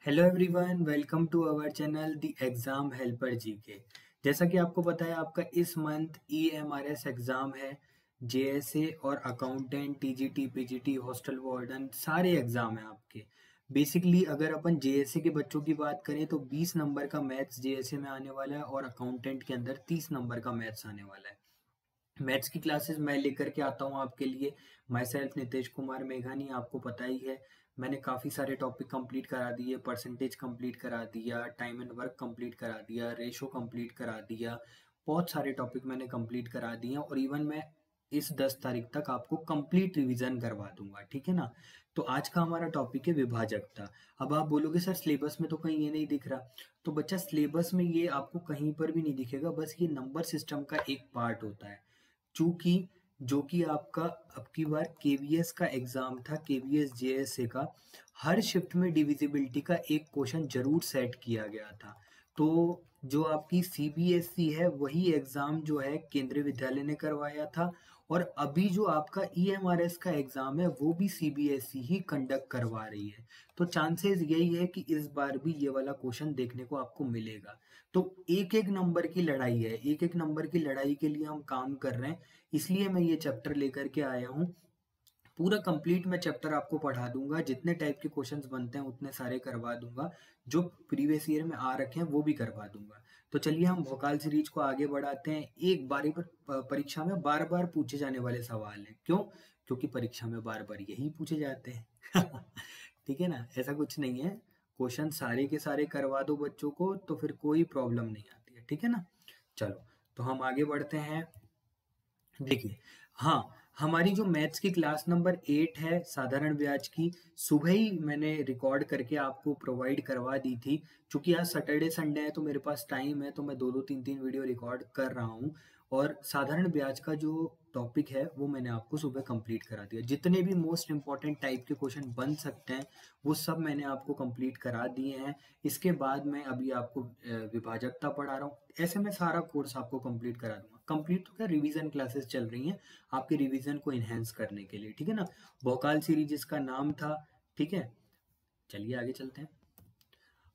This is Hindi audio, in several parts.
Hello everyone, welcome to our channel the exam helper GK. जैसा कि आपको पता है, आपका इस मंथ EMRS एग्जाम है। JSA और accountant, TGT, PGT, hostel warden सारे एग्जाम हैं आपके। बेसिकली अगर अपन JSA के बच्चों की बात करें तो 20 नंबर का मैथ्स JSA में आने वाला है और अकाउंटेंट के अंदर 30 नंबर का मैथ्स आने वाला है। मैथ्स की क्लासेस मैं लेकर के आता हूँ आपके लिए। माई सेल्फ नितेश कुमार मेघानी, आपको पता ही है। मैंने काफ़ी सारे टॉपिक कंप्लीट करा दिए, परसेंटेज कंप्लीट करा दिया, टाइम एंड वर्क कंप्लीट करा दिया, रेशो कंप्लीट करा दिया। बहुत सारे टॉपिक मैंने कंप्लीट करा दिए हैं और इवन मैं इस 10 तारीख तक आपको कंप्लीट रिवीजन करवा दूंगा, ठीक है ना। तो आज का हमारा टॉपिक है विभाजकता। अब आप बोलोगे सर सिलेबस में तो कहीं ये नहीं दिख रहा। तो बच्चा, सिलेबस में ये आपको कहीं पर भी नहीं दिखेगा, बस ये नंबर सिस्टम का एक पार्ट होता है। चूंकि जो कि आपका अब की बार KVS का एग्जाम था, KVS JSA का, हर शिफ्ट में डिविजिबिलिटी का एक क्वेश्चन जरूर सेट किया गया था। तो जो आपकी CBSE है वही एग्जाम जो है केंद्रीय विद्यालय ने करवाया था, और अभी जो आपका EMRS का एग्जाम है वो भी CBSE ही कंडक्ट करवा रही है। तो चांसेस यही है कि इस बार भी ये वाला क्वेश्चन देखने को आपको मिलेगा। तो एक एक नंबर की लड़ाई है, एक एक नंबर की लड़ाई के लिए हम काम कर रहे हैं। इसलिए मैं ये चैप्टर लेकर के आया हूँ। पूरा कंप्लीट मैं चैप्टर आपको पढ़ा दूंगा, जितने टाइप के क्वेश्चंस बनते हैं उतने सारे करवा दूंगा, जो प्रीवियस ईयर में आ रखे हैं वो भी करवा दूंगा। तो चलिए हम भोकाल सीरीज को आगे बढ़ाते हैं। एक बारी पर परीक्षा में बार बार पूछे जाने वाले सवाल हैं। क्यों? क्योंकि परीक्षा में बार बार यही पूछे जाते हैं। ठीक है ना, ऐसा कुछ नहीं है। क्वेश्चन सारे के सारे करवा दो बच्चों को तो फिर कोई प्रॉब्लम नहीं आती है, ठीक है ना। चलो, तो हम आगे बढ़ते हैं। देखिए, हाँ, हमारी जो मैथ्स की क्लास नंबर 8 है साधारण ब्याज की, सुबह ही मैंने रिकॉर्ड करके आपको प्रोवाइड करवा दी थी। चूंकि आज सैटरडे संडे है तो मेरे पास टाइम है, तो मैं दो दो तीन तीन वीडियो रिकॉर्ड कर रहा हूँ। और साधारण ब्याज का जो टॉपिक है वो मैंने आपको सुबह कंप्लीट करा दिया। जितने भी मोस्ट इंपॉर्टेंट टाइप के क्वेश्चन बन सकते हैं वो सब मैंने आपको कंप्लीट करा दिए हैं। इसके बाद मैं अभी आपको विभाजकता पढ़ा रहा हूँ। ऐसे में सारा कोर्स आपको कंप्लीट करा दूंगा। कंप्लीट तो क्या, रिवीजन क्लासेस चल रही हैं आपके रिवीजन को इनहेंस करने के लिए, ठीक है ना। भोकाल सीरीज इसका नाम था, ठीक है। चलिए आगे चलते हैं,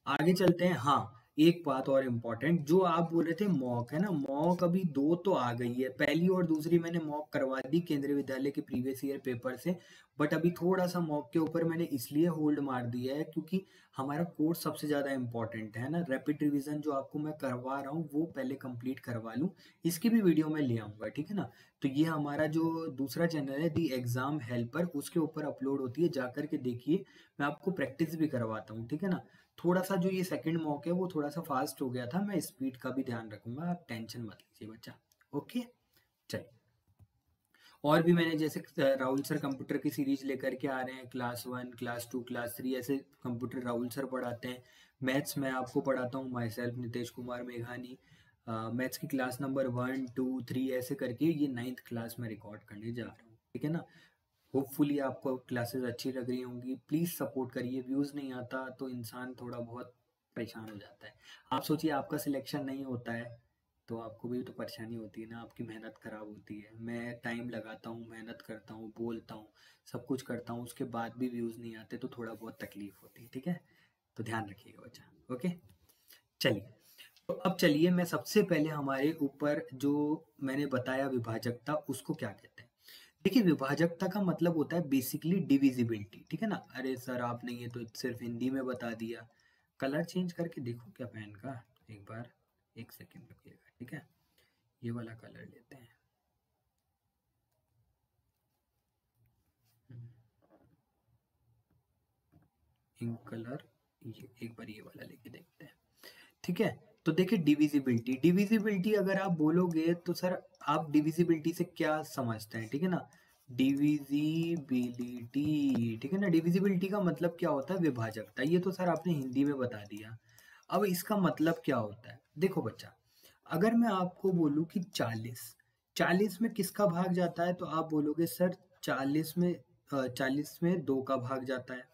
आगे चलते हैं। हाँ, एक बात और इम्पोर्टेंट, जो आप बोल रहे थे मॉक है ना, मॉक अभी 2 तो आ गई है। पहली और दूसरी मैंने मॉक करवा दी केंद्रीय विद्यालय के प्रीवियस ईयर पेपर से। बट अभी थोड़ा सा मॉक के ऊपर मैंने इसलिए होल्ड मार दिया है क्योंकि हमारा कोर्स सबसे ज्यादा इम्पोर्टेंट है ना। रैपिड रिवीजन जो आपको मैं करवा रहा हूँ वो पहले कंप्लीट करवा लूँ, इसकी भी वीडियो मैं ले आऊंगा, ठीक है ना। तो ये हमारा जो दूसरा चैनल है दी एग्जाम हेल्पर, उसके ऊपर अपलोड होती है, जाकर के देखिए। मैं आपको प्रैक्टिस भी करवाता हूँ, ठीक है ना। थोड़ा सा जो ये सेकंड मॉक है वो थोड़ा सा फास्ट हो गया था, मैं स्पीड का भी ध्यान रखूंगा, आप टेंशन मत लीजिए बच्चा। ओके, चलिए। और भी मैंने जैसे राहुल सर कंप्यूटर की सीरीज लेकर के आ रहे हैं, क्लास 1, क्लास 2, क्लास 3, ऐसे कंप्यूटर राहुल सर पढ़ाते हैं। मैथ्स मैं आपको पढ़ाता हूँ, माई सेल्फ नितेश कुमार मेघानी। मैथ्स की क्लास नंबर 1, 2, 3 ऐसे करके ये 9th क्लास में रिकॉर्ड करने जा रहा हूँ, ठीक है ना। होपफुली आपको क्लासेस अच्छी लग रही होंगी। प्लीज सपोर्ट करिए, व्यूज नहीं आता तो इंसान थोड़ा बहुत परेशान हो जाता है। आप सोचिए आपका सिलेक्शन नहीं होता है तो आपको भी तो परेशानी होती है ना, आपकी मेहनत खराब होती है। मैं टाइम लगाता हूँ, मेहनत करता हूँ, बोलता हूँ, सब कुछ करता हूँ, उसके बाद भी व्यूज नहीं आते तो थोड़ा बहुत तकलीफ होती है, ठीक है। तो ध्यान रखिएगा बच्चा। ओके, चलिए। तो अब चलिए, मैं सबसे पहले हमारे ऊपर जो मैंने बताया विभाजकता, उसको क्या कहते हैं। देखिए, विभाजकता का मतलब होता है बेसिकली डिविजिबिलिटी, ठीक है ना। अरे सर, आपने ये तो सिर्फ हिंदी में बता दिया। कलर चेंज करके देखो क्या पेन का, एक बार, एक सेकेंड रुकिएगा, ठीक है। ये वाला कलर लेते हैं। इंक कलर, ये एक बार ये वाला लेके देखते हैं, ठीक है। तो देखिए, डिविजिबिलिटी, डिविजिबिलिटी अगर आप बोलोगे तो सर आप डिविजिबिलिटी से क्या समझते हैं, ठीक है ना। डिविजिबिलिटी, ठीक है ना। डिविजिबिलिटी का मतलब क्या होता है, विभाजकता। ये तो सर आपने हिंदी में बता दिया। अब इसका मतलब क्या होता है, देखो बच्चा, अगर मैं आपको बोलूं कि 40 में किसका भाग जाता है तो आप बोलोगे सर 40 में 2 का भाग जाता है,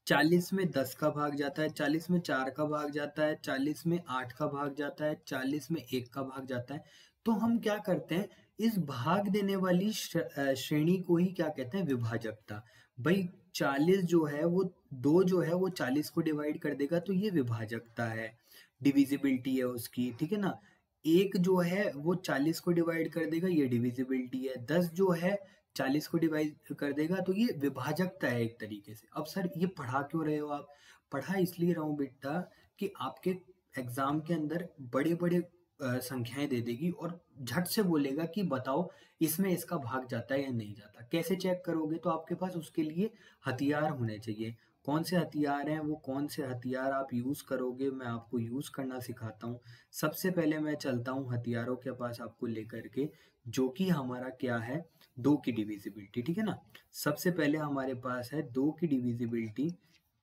40 में 10 का भाग जाता है, 40 में 4 का भाग जाता है, 40 में 8 का भाग जाता है, 40 में 1 का भाग जाता है। तो हम क्या करते हैं, इस भाग देने वाली श्रेणी को ही क्या कहते हैं, विभाजकता। भाई 40 जो है वो 2 जो है वो 40 को डिवाइड कर देगा, तो ये विभाजकता है, डिविजिबिलिटी है उसकी, ठीक है ना। 1 जो है वो 40 को डिवाइड कर देगा, ये डिविजिबिलिटी है। 10 जो है 40 को डिवाइड कर देगा, तो ये विभाजकता है एक तरीके से। अब सर ये पढ़ा क्यों रहे हो आप? पढ़ा इसलिए रहा हूँ बेटा कि आपके एग्जाम के अंदर बड़े बड़े संख्याएं दे देगी और झट से बोलेगा कि बताओ इसमें इसका भाग जाता है या नहीं जाता। कैसे चेक करोगे? तो आपके पास उसके लिए हथियार होने चाहिए। कौन से हथियार हैं वो? कौन से हथियार आप यूज करोगे, मैं आपको यूज करना सिखाता हूँ। सबसे पहले मैं चलता हूँ हथियारों के पास आपको लेकर के, जो कि हमारा क्या है, 2 की डिविजिबिलिटी, ठीक है ना। सबसे पहले हमारे पास है 2 की डिविजिबिलिटी,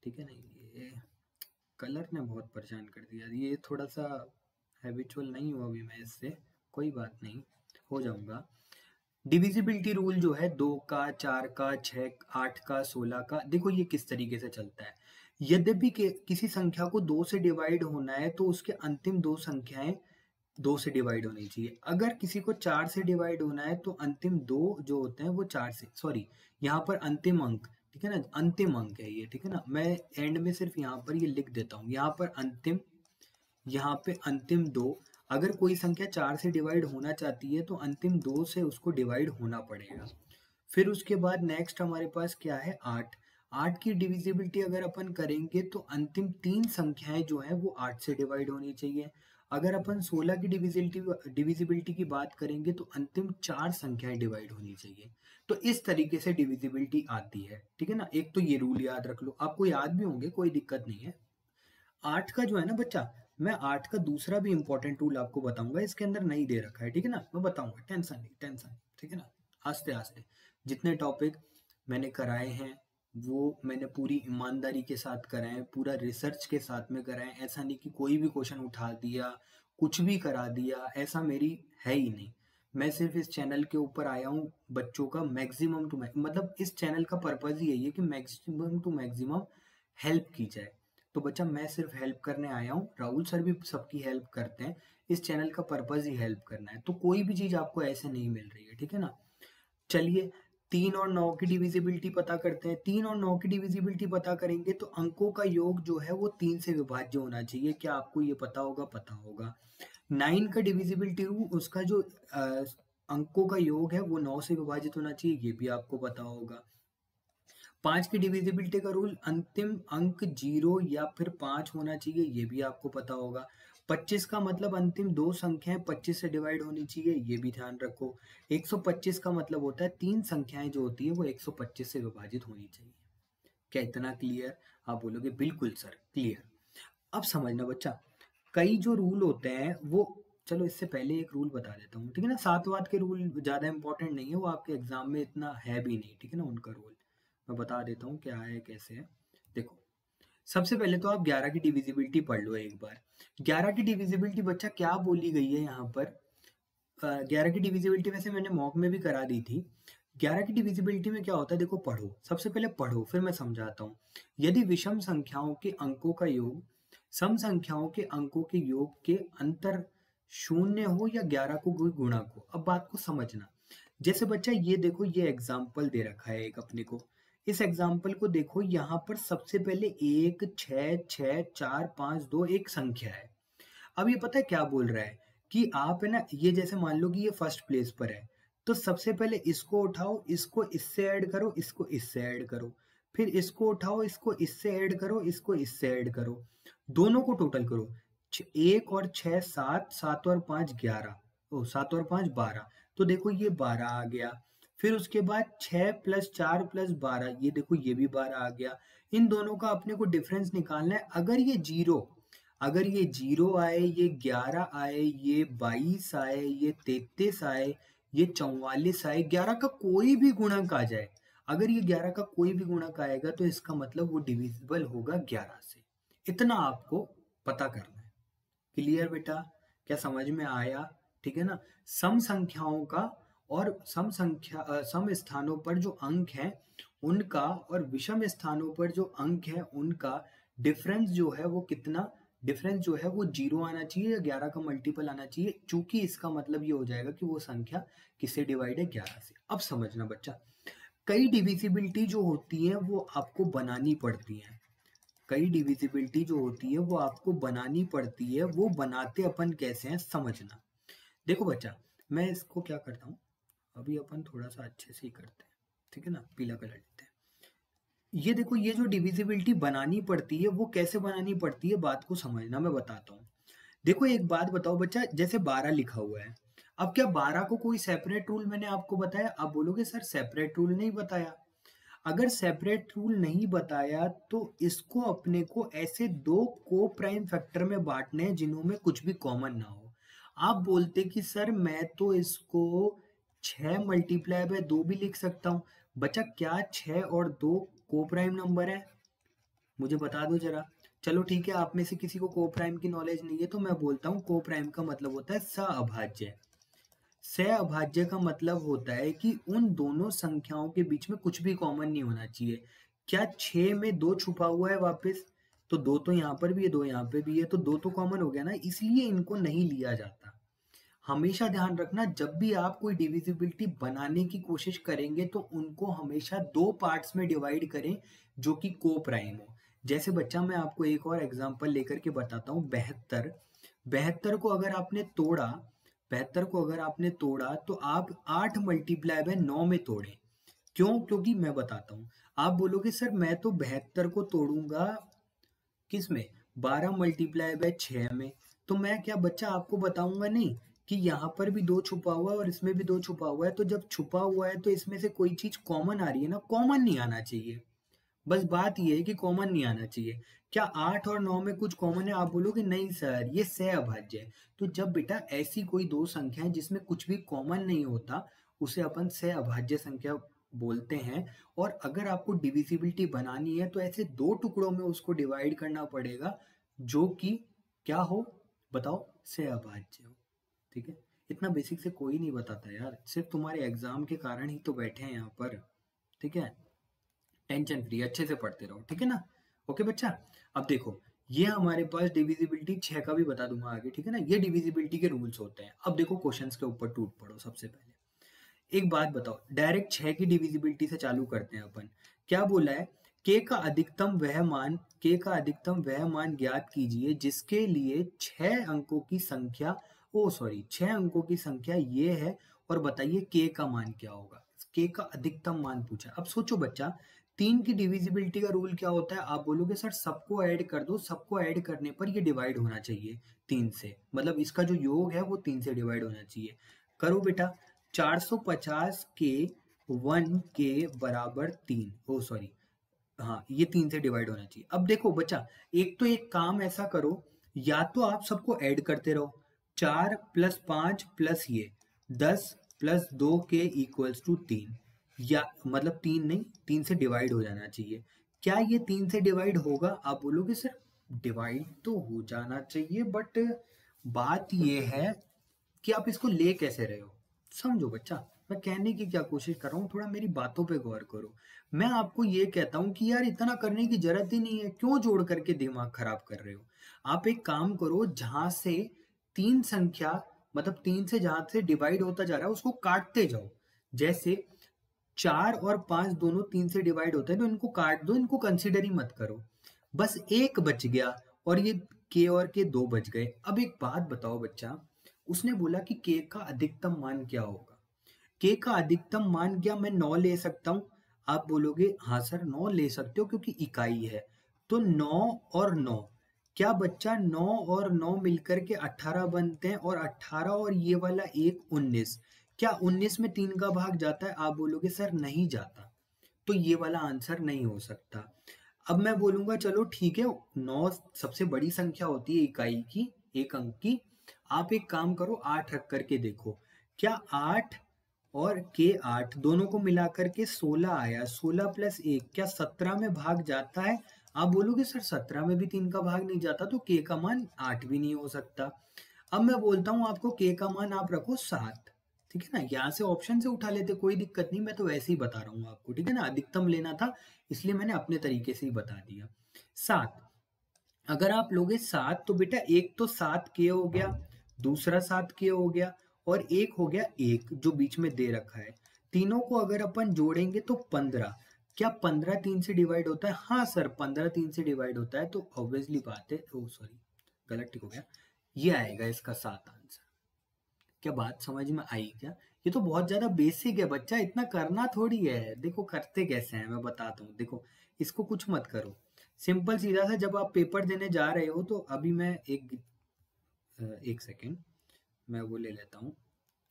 ठीक है ना। ये कलर ने बहुत परेशान कर दिया, ये थोड़ा सा हैबिचुअल नहीं हुआ अभी मैं इससे, कोई बात नहीं, हो जाऊंगा। डिविजिबिलिटी रूल जो है 2 का, 4 का, 6, 8 का, 16 का, देखो ये किस तरीके से चलता है। यद्यपि किसी संख्या को 2 से डिवाइड होना है तो उसके अंतिम 2 संख्याएं 2 से डिवाइड होनी चाहिए। अगर किसी को 4 से डिवाइड होना है तो अंतिम 2 जो होते हैं वो 4 से, सॉरी यहाँ पर अंतिम अंक, ठीक है ना, अंतिम अंक है ये, ठीक है ना। मैं एंड में सिर्फ यहाँ पर ये लिख देता हूँ, यहाँ पर अंतिम, यहाँ पे अंतिम 2, अगर कोई संख्या 4 से डिवाइड होना चाहती है तो अंतिम 2 से उसको डिवाइड होना पड़ेगा। फिर उसके बाद नेक्स्ट हमारे पास क्या है, 8। 8 की डिविजिबिलिटी अगर अपन करेंगे तो अंतिम 3 संख्याएं जो है वो 8 से डिवाइड होनी चाहिए। अगर अपन 16 की डिविजिबिलिटी की बात करेंगे तो अंतिम 4 संख्याएं डिवाइड होनी चाहिए। तो इस तरीके से डिविजिबिलिटी आती है, ठीक है ना। एक तो ये रूल याद रख लो, आपको याद भी होंगे, कोई दिक्कत नहीं है। 8 का जो है ना बच्चा, मैं 8 का दूसरा भी इंपॉर्टेंट रूल आपको बताऊंगा, इसके अंदर नहीं दे रखा है, ठीक है ना, मैं बताऊंगा, टेंशन नहीं, टेंशन नहीं, ठीक है ना। आस्ते आस्ते जितने टॉपिक मैंने कराए हैं वो मैंने पूरी ईमानदारी के साथ कराए हैं, पूरा रिसर्च के साथ में कराए हैं। ऐसा नहीं कि कोई भी क्वेश्चन उठा दिया, कुछ भी करा दिया, ऐसा मेरी है ही नहीं। मैं सिर्फ इस चैनल के ऊपर आया हूँ बच्चों का मैक्सिमम टू मतलब इस चैनल का पर्पज ही यही है कि मैक्सिमम टू मैक्सिमम हेल्प की जाए। तो बच्चा मैं सिर्फ हेल्प करने आया हूँ, राहुल सर भी सबकी हेल्प करते हैं, इस चैनल का पर्पज ही हेल्प करना है। तो कोई भी चीज आपको ऐसे नहीं मिल रही है, ठीक है ना। चलिए 3 और 9 की डिविजिबिलिटी पता करते हैं। 3 और 9 की डिविजिबिलिटी पता करेंगे तो अंकों का योग जो है वो 3 से विभाज्य होना चाहिए। क्या आपको ये पता होगा? पता होगा। 9 का डिविजिबिलिटी रूल, उसका जो अंकों का योग है वो 9 से विभाजित होना चाहिए, ये भी आपको पता होगा। 5 की डिविजिबिलिटी का रूल, अंतिम अंक 0 या फिर 5 होना चाहिए, ये भी आपको पता होगा। 25 का मतलब अंतिम 2 संख्याएं 25 से डिवाइड होनी चाहिए, ये भी ध्यान रखो। 125 का मतलब होता है 3 संख्याएं जो होती है वो 125 से विभाजित होनी चाहिए। क्या इतना क्लियर? आप बोलोगे बिल्कुल सर क्लियर। अब समझना बच्चा, कई जो रूल होते हैं वो, चलो इससे पहले एक रूल बता देता हूँ, ठीक है ना। 7 वाट के रूल ज्यादा इंपॉर्टेंट नहीं है, वो आपके एग्जाम में इतना है भी नहीं, ठीक है ना, उनका रूल मैं बता देता हूँ क्या है कैसे है। देखो सबसे पहले तो आप 11 की डिविजिबिलिटी पढ़ लो एक बार। 11 की डिविजिबिलिटी बच्चा क्या बोली गई है यहाँ पर, 11 की डिविजिबिलिटी वैसे मैंने मॉक में भी करा दी थी। 11 की डिविजिबिलिटी में क्या होता है, देखो पढ़ो, सबसे पहले पढ़ो फिर मैं समझाता हूँ। यदि विषम संख्याओं के अंकों का योग सम संख्याओं के अंकों के योग के अंतर शून्य हो या 11 को कोई गुणक हो। अब बात को समझना, जैसे बच्चा ये देखो, ये एग्जाम्पल दे रखा है एक अपने को। इस एग्जाम्पल को देखो, यहाँ पर सबसे पहले 1 6 6 4 5 2 एक संख्या है। अब ये पता है क्या बोल रहा है कि आप है ना, ये जैसे मान लो कि ये फर्स्ट प्लेस पर है, तो सबसे पहले इसको उठाओ, इसको इससे ऐड करो, इसको इससे ऐड करो, फिर इसको उठाओ, इसको इससे ऐड करो, इसको इससे ऐड करो, दोनों को टोटल करो। 1 और 6 7, 7 और 5 11, ओ 7 और 5 12, तो देखो ये 12 आ गया। फिर उसके बाद 6 + 4 + 12, ये देखो ये भी 12 आ गया। इन दोनों का अपने को डिफरेंस निकालना है। अगर ये 0 आए, ये 11 आए, ये 22 आए, ये 33 आए, ये 44 आए, 11 का कोई भी गुणक आ जाए, अगर ये 11 का कोई भी गुणक आएगा तो इसका मतलब वो डिविजिबल होगा 11 से। इतना आपको पता करना है। क्लियर बेटा? क्या समझ में आया? ठीक है ना। सम संख्याओं का और सम स्थानों पर जो अंक है उनका और विषम स्थानों पर जो अंक है उनका डिफरेंस जो है वो कितना, डिफरेंस जो है वो 0 आना चाहिए या 11 का मल्टीपल आना चाहिए, चूंकि इसका मतलब ये हो जाएगा कि वो संख्या किससे डिवाइड है, 11 से। अब समझना बच्चा, कई डिविजिबिलिटी जो होती है वो आपको बनानी पड़ती है। कई डिविजिबिलिटी जो होती है वो आपको बनानी पड़ती है। वो बनाते अपन कैसे हैं समझना। देखो बच्चा, मैं इसको क्या करता हूँ, अभी अपन थोड़ा सा अच्छे से ही करते हैं, ठीक है ना, पीला कलर लेते हैं। ये देखो, ये जो डिविजिबिलिटी बनानी पड़ती है वो कैसे बनानी पड़ती है, बात को समझना, मैं बताता हूँ। देखो एक बात बताओ बच्चा, जैसे 12 लिखा हुआ है, अब क्या 12 को कोई सेपरेट रूल मैंने आपको बताया? आप बोलोगे सर सेपरेट रूल नहीं बताया। अगर सेपरेट रूल नहीं बताया तो इसको अपने को ऐसे दो को प्राइम फैक्टर में बांटने हैं जिन्हों में कुछ भी कॉमन ना हो। आप बोलते कि सर मैं तो इसको 6 मल्टीप्लाई बाय 2 भी लिख सकता हूँ। बच्चा क्या 6 और 2 को प्राइम नंबर है? मुझे बता दो जरा। चलो ठीक है, आप में से किसी को को प्राइम की नॉलेज नहीं है तो मैं बोलता हूँ, को प्राइम का मतलब होता है सहअभाज्य। सहअभाज्य का मतलब होता है कि उन दोनों संख्याओं के बीच में कुछ भी कॉमन नहीं होना चाहिए। क्या 6 में 2 छुपा हुआ है वापस? तो 2 तो यहाँ पर भी है, 2 यहाँ पे भी है, तो 2 तो कॉमन हो गया ना, इसलिए इनको नहीं लिया जाता। हमेशा ध्यान रखना, जब भी आप कोई डिविजिबिलिटी बनाने की कोशिश करेंगे तो उनको हमेशा दो पार्ट्स में डिवाइड करें जो कि को प्राइम हो। जैसे बच्चा, मैं आपको एक और एग्जांपल लेकर के बताता हूँ। 72, 72 को अगर आपने तोड़ा, 72 को अगर आपने तोड़ा तो आप 8 मल्टीप्लाई बाय 9 में तोड़ें। क्यों? क्योंकि मैं बताता हूँ। आप बोलोगे सर मैं तो 72 को तोड़ूंगा किस में, 12 मल्टीप्लाई बाय 6 में। तो मैं क्या बच्चा आपको बताऊंगा नहीं कि यहाँ पर भी 2 छुपा हुआ है और इसमें भी 2 छुपा हुआ है, तो जब छुपा हुआ है तो इसमें से कोई चीज कॉमन आ रही है ना, कॉमन नहीं आना चाहिए। बस बात ये है कि कॉमन नहीं आना चाहिए। क्या 8 और 9 में कुछ कॉमन है? आप बोलोगे नहीं सर ये सहअभाज्य है। तो जब बेटा ऐसी कोई दो संख्या है जिसमें कुछ भी कॉमन नहीं होता, उसे अपन सहअभाज्य संख्या बोलते हैं। और अगर आपको डिविजिबिलिटी बनानी है तो ऐसे दो टुकड़ों में उसको डिवाइड करना पड़ेगा जो कि क्या हो, बताओ, सहअभाज्य हो। ठीक है, इतना बेसिक से कोई नहीं बताता यार, सिर्फ तुम्हारे एग्जाम के कारण ही तो बैठे हैं यहाँ पर। ठीक है, टेंशन फ्री अच्छे से पढ़ते रहो, ठीक है ना। ओके बच्चा, अब देखो ये हमारे पास डिविजिबिलिटी 6 का भी बता दूंगा आगे, ठीक है ना। ये डिविजिबिलिटी के रूल्स होते हैं। अब देखो क्वेश्चंस के ऊपर टूट पड़ो। सबसे पहले एक बात बताओ, डायरेक्ट 6 की डिविजिबिलिटी से चालू करते हैं अपन। क्या बोला है? के का अधिकतम वह मान ज्ञात कीजिए जिसके लिए 6 अंकों की संख्या, ओ सॉरी 6 अंकों की संख्या ये है, और बताइए के का मान क्या होगा। के का अधिकतम मान पूछा। अब सोचो बच्चा, 3 की डिविजिबिलिटी का रूल क्या होता है? आप बोलोगे सर सबको ऐड कर दो, सबको ऐड करने पर ये डिवाइड होना चाहिए 3 से, मतलब इसका जो योग है वो 3 से डिवाइड होना चाहिए। करो बेटा, 450 के 1 के बराबर 3, ओ सॉरी हाँ ये 3 से डिवाइड होना चाहिए। अब देखो बच्चा, एक तो एक काम ऐसा करो, या तो आप सबको ऐड करते रहो, 4 प्लस 5 प्लस ये 10 प्लस 2 के इक्वल्स टू 3, या मतलब 3 नहीं, 3 से डिवाइड हो जाना चाहिए। क्या ये 3 से डिवाइड होगा? आप बोलोगे सर डिवाइड तो हो जाना चाहिए, बट बात ये है कि आप इसको ले कैसे रहे हो। समझो बच्चा, मैं कहने की क्या कोशिश कर रहा हूँ, थोड़ा मेरी बातों पे गौर करो। मैं आपको ये कहता हूँ कि यार इतना करने की जरूरत ही नहीं है, क्यों जोड़ करके दिमाग खराब कर रहे हो। आप एक काम करो, जहां से 3 संख्या, मतलब 3 से जहां से डिवाइड होता जा रहा है उसको काटते जाओ। जैसे 4 और 5 दोनों 3 से डिवाइड होते हैं, तो इनको काट दो, इनको कंसिडर ही मत करो। बस एक बच गया, और ये के और के 2 बच गए। अब एक बात बताओ बच्चा, उसने बोला कि के का अधिकतम मान क्या होगा। के का अधिकतम मान क्या, मैं 9 ले सकता हूं? आप बोलोगे हाँ सर 9 ले सकते हो क्योंकि इकाई है। तो 9 और 9, क्या बच्चा 9 और 9 मिलकर के 18 बनते हैं, और 18 और ये वाला एक 19, क्या 19 में 3 का भाग जाता है? आप बोलोगे सर नहीं जाता, तो ये वाला आंसर नहीं हो सकता। अब मैं बोलूंगा चलो ठीक है, 9 सबसे बड़ी संख्या होती है इकाई की, एक अंक की। आप एक काम करो, 8 रख करके देखो, क्या 8 और के 8 दोनों को मिलाकर के 16 आया, 16 प्लस 1 क्या 17 में भाग जाता है? आप बोलोगे सर 17 में भी 3 का भाग नहीं जाता, तो के का मान 8 भी नहीं हो सकता। अब मैं बोलता हूं आपको, के का मान आप रखो 7, ठीक है ना। यहाँ से ऑप्शन से उठा लेते, कोई दिक्कत नहीं, मैं तो वैसे ही बता रहा हूँ आपको, ठीक है ना। अधिकतम लेना था इसलिए मैंने अपने तरीके से ही बता दिया। 7, अगर आप लोगे 7 तो बेटा एक तो 7 के हो गया, दूसरा 7 के हो गया, और एक हो गया एक जो बीच में दे रखा है। तीनों को अगर अपन जोड़ेंगे तो 15। क्या 15 3 से डिवाइड होता है? हाँ सर, 15 3 से डिवाइड होता है, तो ऑब्वियसली बात है, ओ सॉरी गलत टिक हो गया, ये आएगा इसका 7 आंसर। क्या बात समझ में आई क्या? ये तो बहुत ज्यादा बेसिक है बच्चा, इतना करना थोड़ी है। देखो करते कैसे हैं मैं बताता हूँ। देखो इसको कुछ मत करो, सिंपल सीधा सा, जब आप पेपर देने जा रहे हो तो अभी मैं एक सेकेंड मैं वो ले लेता हूँ।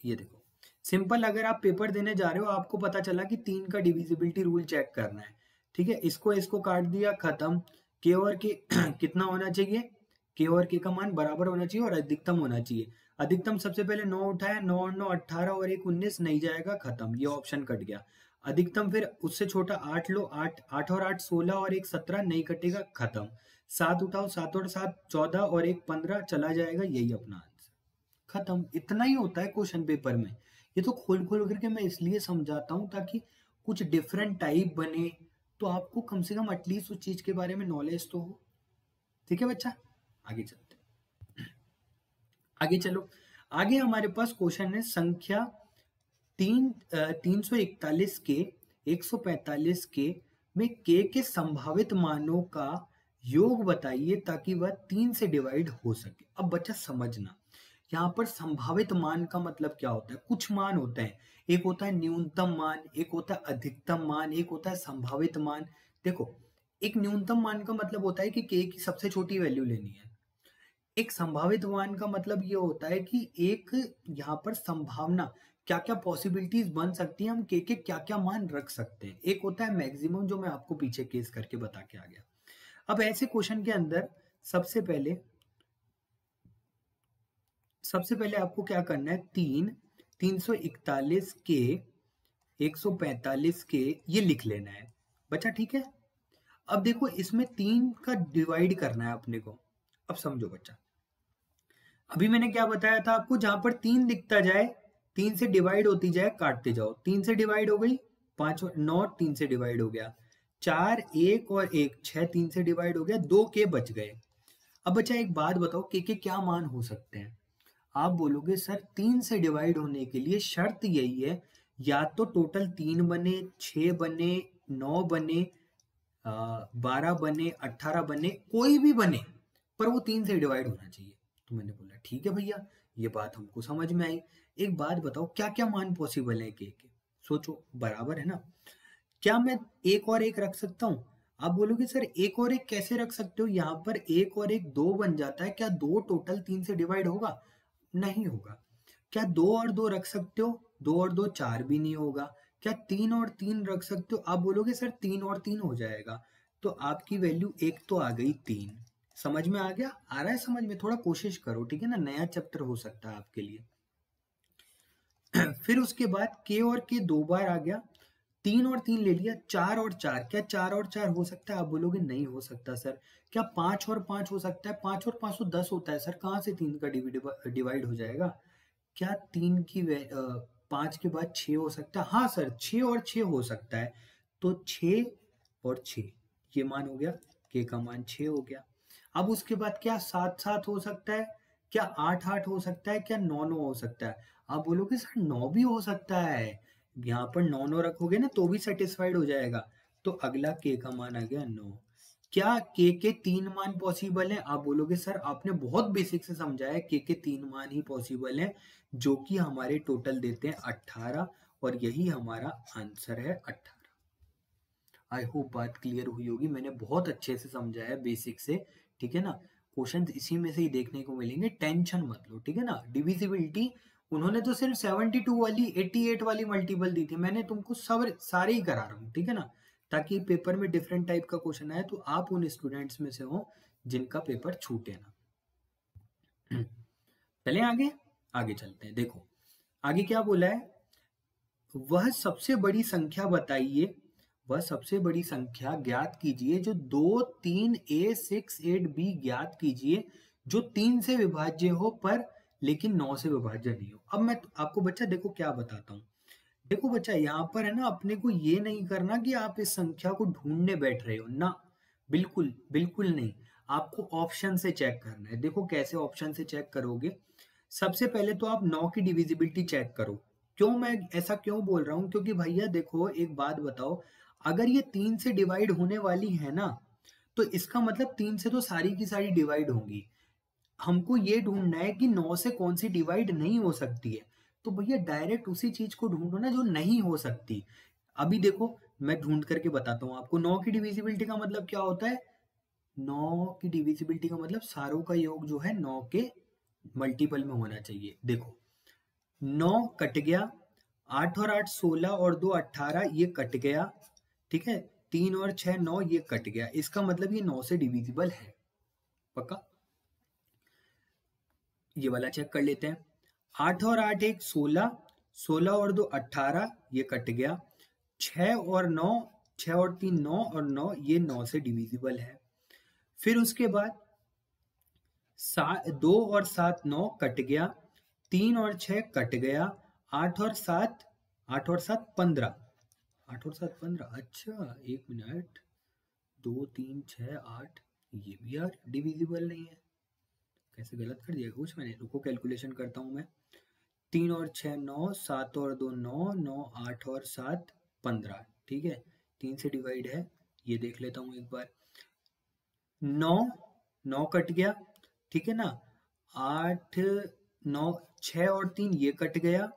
ये देखो सिंपल, अगर आप पेपर देने जा रहे हो, आपको पता चला कि 3 का डिविजिबिलिटी रूल चेक करना है, ठीक है, इसको इसको काट दिया, खत्म। के और के कितना होना चाहिए? के और के का मान बराबर होना चाहिए और अधिकतम होना चाहिए। अधिकतम सबसे पहले 9 उठाया, 9 और 9 18 और 1 19, नहीं जाएगा, खत्म, ये ऑप्शन कट गया। अधिकतम फिर उससे छोटा 8 लो, 8 8 और 8 16 और 1 17, नहीं कटेगा, खत्म। 7 उठाओ, 7 और 7 14 और 1 15, चला जाएगा, यही अपना आंसर, खत्म। इतना ही होता है क्वेश्चन पेपर में। ये तो खोल खोल करके मैं इसलिए समझाता हूँ ताकि कुछ डिफरेंट टाइप बने, तो आपको कम से कम एटलीस्ट उस चीज के बारे में नॉलेज तो हो। ठीक है बच्चा, आगे चलते हैं। आगे चलो, आगे हमारे पास क्वेश्चन है संख्या 341 के 145 के में के संभावित मानों का योग बताइए ताकि वह 3 से डिवाइड हो सके। अब बच्चा समझना, यहाँ पर संभावित मान का मतलब क्या होता है? कुछ मान होते हैं, एक होता है न्यूनतम मान, एक होता है अधिकतम मान, एक होता है संभावित मान। देखो, एक न्यूनतम मान का मतलब होता है कि के की सबसे छोटी वैल्यू लेनी है। एक संभावित मान का मतलब ये होता है कि एक यहाँ पर संभावना, क्या क्या पॉसिबिलिटीज बन सकती है, हम के क्या क्या मान रख सकते हैं। एक होता है मैक्सिमम, जो मैं आपको पीछे केस करके बता के आ गया। अब ऐसे क्वेश्चन के अंदर सबसे पहले आपको क्या करना है, 341 के 145 के ये लिख लेना है बच्चा, ठीक है। अब देखो इसमें 3 का डिवाइड करना है अपने को। अब समझो बच्चा, अभी मैंने क्या बताया था आपको, जहां पर 3 दिखता जाए, 3 से डिवाइड होती जाए, काटते जाओ। 3 से डिवाइड हो गई, 5 9 3 से डिवाइड हो गया, 4 1 और 1 6 3 से डिवाइड हो गया, 2 के बच गए। अब बच्चा एक बात बताओ, के क्या मान हो सकते हैं? आप बोलोगे सर 3 से डिवाइड होने के लिए शर्त यही है, या तो टोटल 3 बने, 6 बने, 9 बने, 12 बने, 18 बने, कोई भी बने, पर वो 3 से डिवाइड होना चाहिए। तो मैंने बोला ठीक है भैया, ये बात हमको समझ में आई। एक बात बताओ, क्या क्या मान पॉसिबल है के? सोचो, बराबर है ना? क्या मैं एक और एक रख सकता हूँ? आप बोलोगे सर एक और एक कैसे रख सकते हो? यहाँ पर एक और एक 2 बन जाता है, क्या 2 टोटल 3 से डिवाइड होगा? नहीं होगा। क्या 2 और 2 रख सकते हो? 2 और 2 4 भी नहीं होगा। क्या 3 और 3 रख सकते हो? आप बोलोगे सर 3 और 3 हो जाएगा, तो आपकी वैल्यू एक तो आ गई 3। समझ में आ गया? आ रहा है समझ में? थोड़ा कोशिश करो, ठीक है ना, नया चैप्टर हो सकता है आपके लिए। फिर उसके बाद के और के 2 बार आ गया, 3 और 3 ले लिया, 4 और 4, क्या 4 और 4 हो सकता है? आप बोलोगे नहीं हो सकता सर। क्या 5 और 5 हो सकता है? 5 और 5 तो 10 होता है सर, कहाँ से 3 का डिवाइड हो जाएगा? क्या 3 की 5 के बाद 6 हो सकता है? हाँ सर, 6 और 6 हो सकता है। तो 6 और 6 ये मान हो गया, के का मान 6 हो गया। अब उसके बाद क्या 7 7 हो सकता है? क्या 8 8 हो सकता है? क्या 9 9 हो सकता है? आप बोलोगे सर 9 भी हो सकता है। यहाँ पर 9 9 रखोगे ना तो भी सेटिस्फाइड हो जाएगा। तो अगला के का मान आ गया 9। क्या के 3 मान पॉसिबल है? आप बोलोगे सर आपने बहुत बेसिक से समझाया, के 3 मान ही पॉसिबल है, जो कि हमारे टोटल देते हैं 18, और यही हमारा आंसर है 18। आई होप बात क्लियर हुई होगी, मैंने बहुत अच्छे से समझाया बेसिक से, ठीक है ना। क्वेश्चन इसी में से ही देखने को मिलेंगे, टेंशन मत लो, ठीक है ना। डिविजिबिलिटी उन्होंने तो सिर्फ 72 वाली 88 वाली मल्टीपल दी थी, मैंने तुमको सब सारे ही करा रहा हूँ, ठीक है ना, ताकि पेपर में डिफरेंट टाइप का क्वेश्चन आए तो आप उन स्टूडेंट्स में से हो जिनका पेपर छूटे ना। चलें आगे, आगे चलते हैं। देखो आगे क्या बोला है, वह सबसे बड़ी संख्या बताइए, वह सबसे बड़ी संख्या ज्ञात कीजिए जो 2 3 a 6 8 b ज्ञात कीजिए जो 3 से विभाज्य हो पर लेकिन 9 से विभाज्य नहीं हो। अब मैं आपको बच्चा देखो क्या बताता हूँ। देखो बच्चा यहाँ पर है ना, अपने को ये नहीं करना कि आप इस संख्या को ढूंढने बैठ रहे हो ना, बिल्कुल बिल्कुल नहीं। आपको ऑप्शन से चेक करना है। देखो कैसे ऑप्शन से चेक करोगे, सबसे पहले तो आप 9 की डिविजिबिलिटी चेक करो, क्यों मैं ऐसा क्यों बोल रहा हूँ, क्योंकि भैया देखो एक बात बताओ, अगर ये 3 से डिवाइड होने वाली है ना, तो इसका मतलब 3 से तो सारी की सारी डिवाइड होंगी। हमको ये ढूंढना है कि 9 से कौन सी डिवाइड नहीं हो सकती है। तो भैया डायरेक्ट उसी चीज को ढूंढो ना जो नहीं हो सकती। अभी देखो मैं ढूंढ करके बताता हूँ आपको। 9 की डिविजिबिलिटी का मतलब क्या होता है? 9 की डिविजिबिलिटी का मतलब सारों का योग जो है 9 के मल्टीपल में होना चाहिए। देखो 9 कट गया, 8 और 8 16 और 2 18, ये कट गया, ठीक है। 3 और 6 9, ये कट गया। इसका मतलब ये 9 से डिविजिबल है, पक्का। ये वाला चेक कर लेते हैं। 8 और 8 एक 16, 16 और 2 18, ये कट गया। 6 और 9, 6 और 3 9 और 9, ये 9 से डिविजिबल है। फिर उसके बाद 2 और 7 9, कट गया। 3 और 6 कट गया। 8 और 7, 8 और 7 15, 8 और 7 15। अच्छा एक मिनट, 2 3 6 8, ये भी यार डिविजिबल नहीं है। कैसे गलत कर दिया कुछ मैंने, रुको कैलकुलेशन करता हूँ मैं। 3 और 6 9, 7 और 2 9, 9 8 और 7 15, ठीक है। 3 से डिवाइड है, ये देख लेता हूँ एक बार। 9 9 कट गया, ठीक है ना। 8 9, 6 और 3 ये कट गया।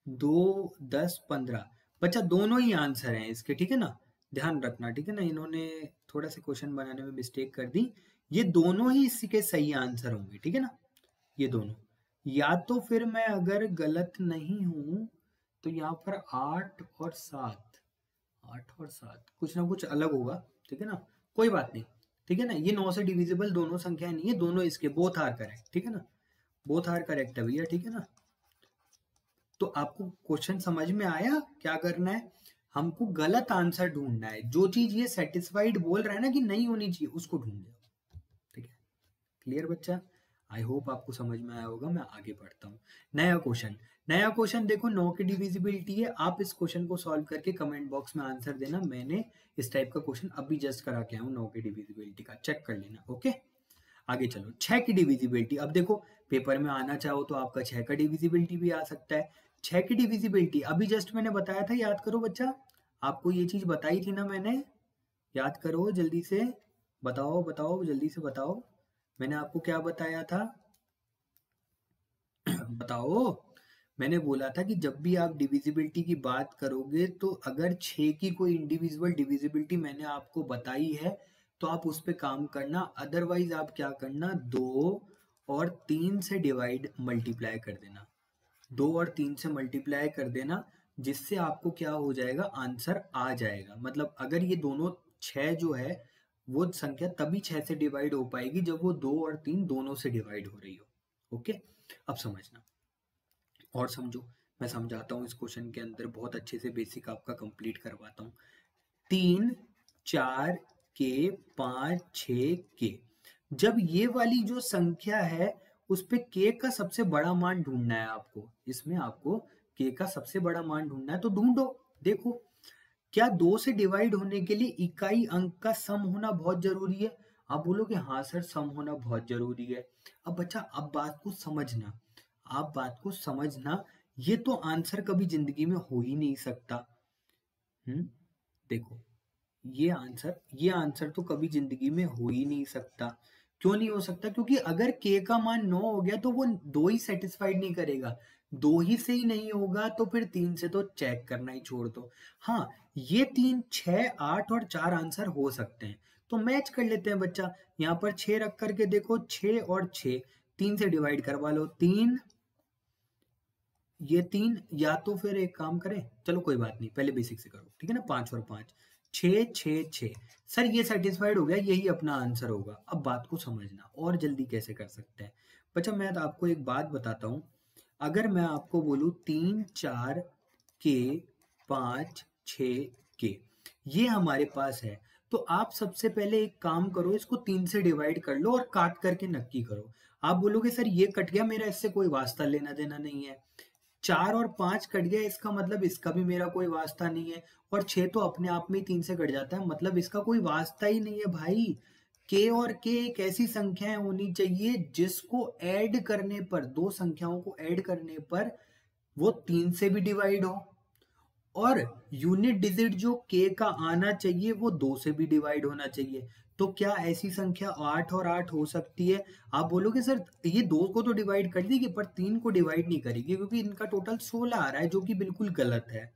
2 10 15, बच्चा दोनों ही आंसर हैं इसके, ठीक है ना। ध्यान रखना, ठीक है ना। इन्होंने थोड़ा सा क्वेश्चन बनाने में मिस्टेक कर दी। ये दोनों ही इसके सही आंसर होंगे, ठीक है ना, ये दोनों। या तो फिर मैं अगर गलत नहीं हूं तो यहाँ पर 8 और 7, 8 और 7 कुछ ना कुछ अलग होगा, ठीक है ना। कोई बात नहीं, ठीक है ना। ये 9 से डिविजिबल दोनों संख्या नहीं है, दोनों इसके बोथ आर करेक्ट, ठीक है ना। बोथ आर करेक्ट है भैया, ठीक है ना। तो आपको क्वेश्चन समझ में आया? क्या करना है, हमको गलत आंसर ढूंढना है। जो चीज ये सेटिस्फाइड बोल रहा है ना कि नहीं होनी चाहिए, उसको ढूंढ। ठीक है, क्लियर बच्चा? आई होप आपको समझ में आया होगा। मैं आगे बढ़ता हूँ। नया क्वेश्चन, नया क्वेश्चन देखो। 9 की डिविजिबिलिटी है। आप इस क्वेश्चन को सॉल्व करके कमेंट बॉक्स में आंसर देना। मैंने इस टाइप का क्वेश्चन अभी जस्ट करा के आया हूँ 9 की डिविजिबिलिटी का, चेक कर लेना। ओके, आगे चलो। 6 की डिविजिबिलिटी, अब देखो पेपर में आना चाहो तो आपका 6 का डिविजिबिलिटी भी आ सकता है। 6 की डिविजिबिलिटी अभी जस्ट मैंने बताया था, याद करो बच्चा। आपको ये चीज बताई थी ना मैंने, याद करो जल्दी से। बताओ बताओ जल्दी से बताओ, मैंने आपको क्या बताया था? बताओ। मैंने बोला था कि जब भी आप डिविजिबिलिटी की बात करोगे तो अगर 6 की कोई इंडिविजुअल डिविजिबिलिटी मैंने आपको बताई है तो आप उस पर काम करना। अदरवाइज आप क्या करना, 2 और 3 से डिवाइड मल्टीप्लाई कर देना। 2 और 3 से मल्टीप्लाई कर देना, जिससे आपको क्या हो जाएगा, आंसर आ जाएगा। मतलब अगर ये दोनों 6 जो है वो संख्या तभी 6 से डिवाइड हो पाएगी जब वो 2 और 3 दोनों से डिवाइड हो रही हो। ओके, अब समझना और समझो। मैं समझाता हूँ इस क्वेश्चन के अंदर, बहुत अच्छे से बेसिक आपका कंप्लीट करवाता हूँ। 3 4 के 5 6 के, जब ये वाली जो संख्या है उस पे के का सबसे बड़ा मान ढूंढना है आपको। इसमें आपको के का सबसे बड़ा मान ढूंढना है, तो ढूंढो। देखो, क्या 2 से डिवाइड होने के लिए इकाई अंक का सम होना बहुत जरूरी है? आप बोलोगे हाँ सर, सम होना बहुत जरूरी है। अब बच्चा, अब बात को समझना, आप बात को समझना। ये तो आंसर कभी जिंदगी में हो ही नहीं सकता। देखो, ये आंसर तो कभी जिंदगी में हो ही नहीं सकता। क्यों नहीं हो सकता? क्योंकि अगर के का मान 9 हो गया तो वो 2 ही सेटिस्फाइड नहीं करेगा। 2 ही से ही नहीं होगा तो फिर 3 से तो चेक करना ही छोड़ दो। हाँ, ये 3 6 8 और 4 आंसर हो सकते हैं, तो मैच कर लेते हैं बच्चा। यहाँ पर 6 रख करके देखो, 6 और 6 3 से डिवाइड करवा लो। 3, ये 3, या तो फिर एक काम करें, चलो कोई बात नहीं, पहले बेसिक से करो, ठीक है ना। 5 और 5 6 6 6। सर ये सेटिस्फाइड हो गया, यही अपना आंसर होगा। अब बात को समझना और जल्दी कैसे कर सकते हैं बच्चा। मैं तो आपको एक बात बताता हूँ। अगर मैं आपको बोलूँ 3 4 के 5 6 के, ये हमारे पास है, तो आप सबसे पहले एक काम करो, इसको 3 से डिवाइड कर लो और काट करके नक्की करो। आप बोलोगे सर ये कट गया, मेरा इससे कोई वास्ता लेना देना नहीं है। 4 और 5 कट गया, इसका मतलब इसका भी मेरा कोई वास्ता नहीं है। और 6 तो अपने आप में ही 3 से कट जाता है, मतलब इसका कोई वास्ता ही नहीं है भाई। के और के एक ऐसी संख्याएं होनी चाहिए जिसको ऐड करने पर, दो संख्याओं को ऐड करने पर वो 3 से भी डिवाइड हो, और यूनिट डिजिट जो k का आना चाहिए वो 2 से भी डिवाइड होना चाहिए। तो क्या ऐसी संख्या 8 और 8 हो सकती है? आप बोलोगे सर ये 2 को तो डिवाइड कर देगी पर 3 को डिवाइड नहीं करेगी, क्योंकि इनका टोटल 16 आ रहा है, जो कि बिल्कुल गलत है।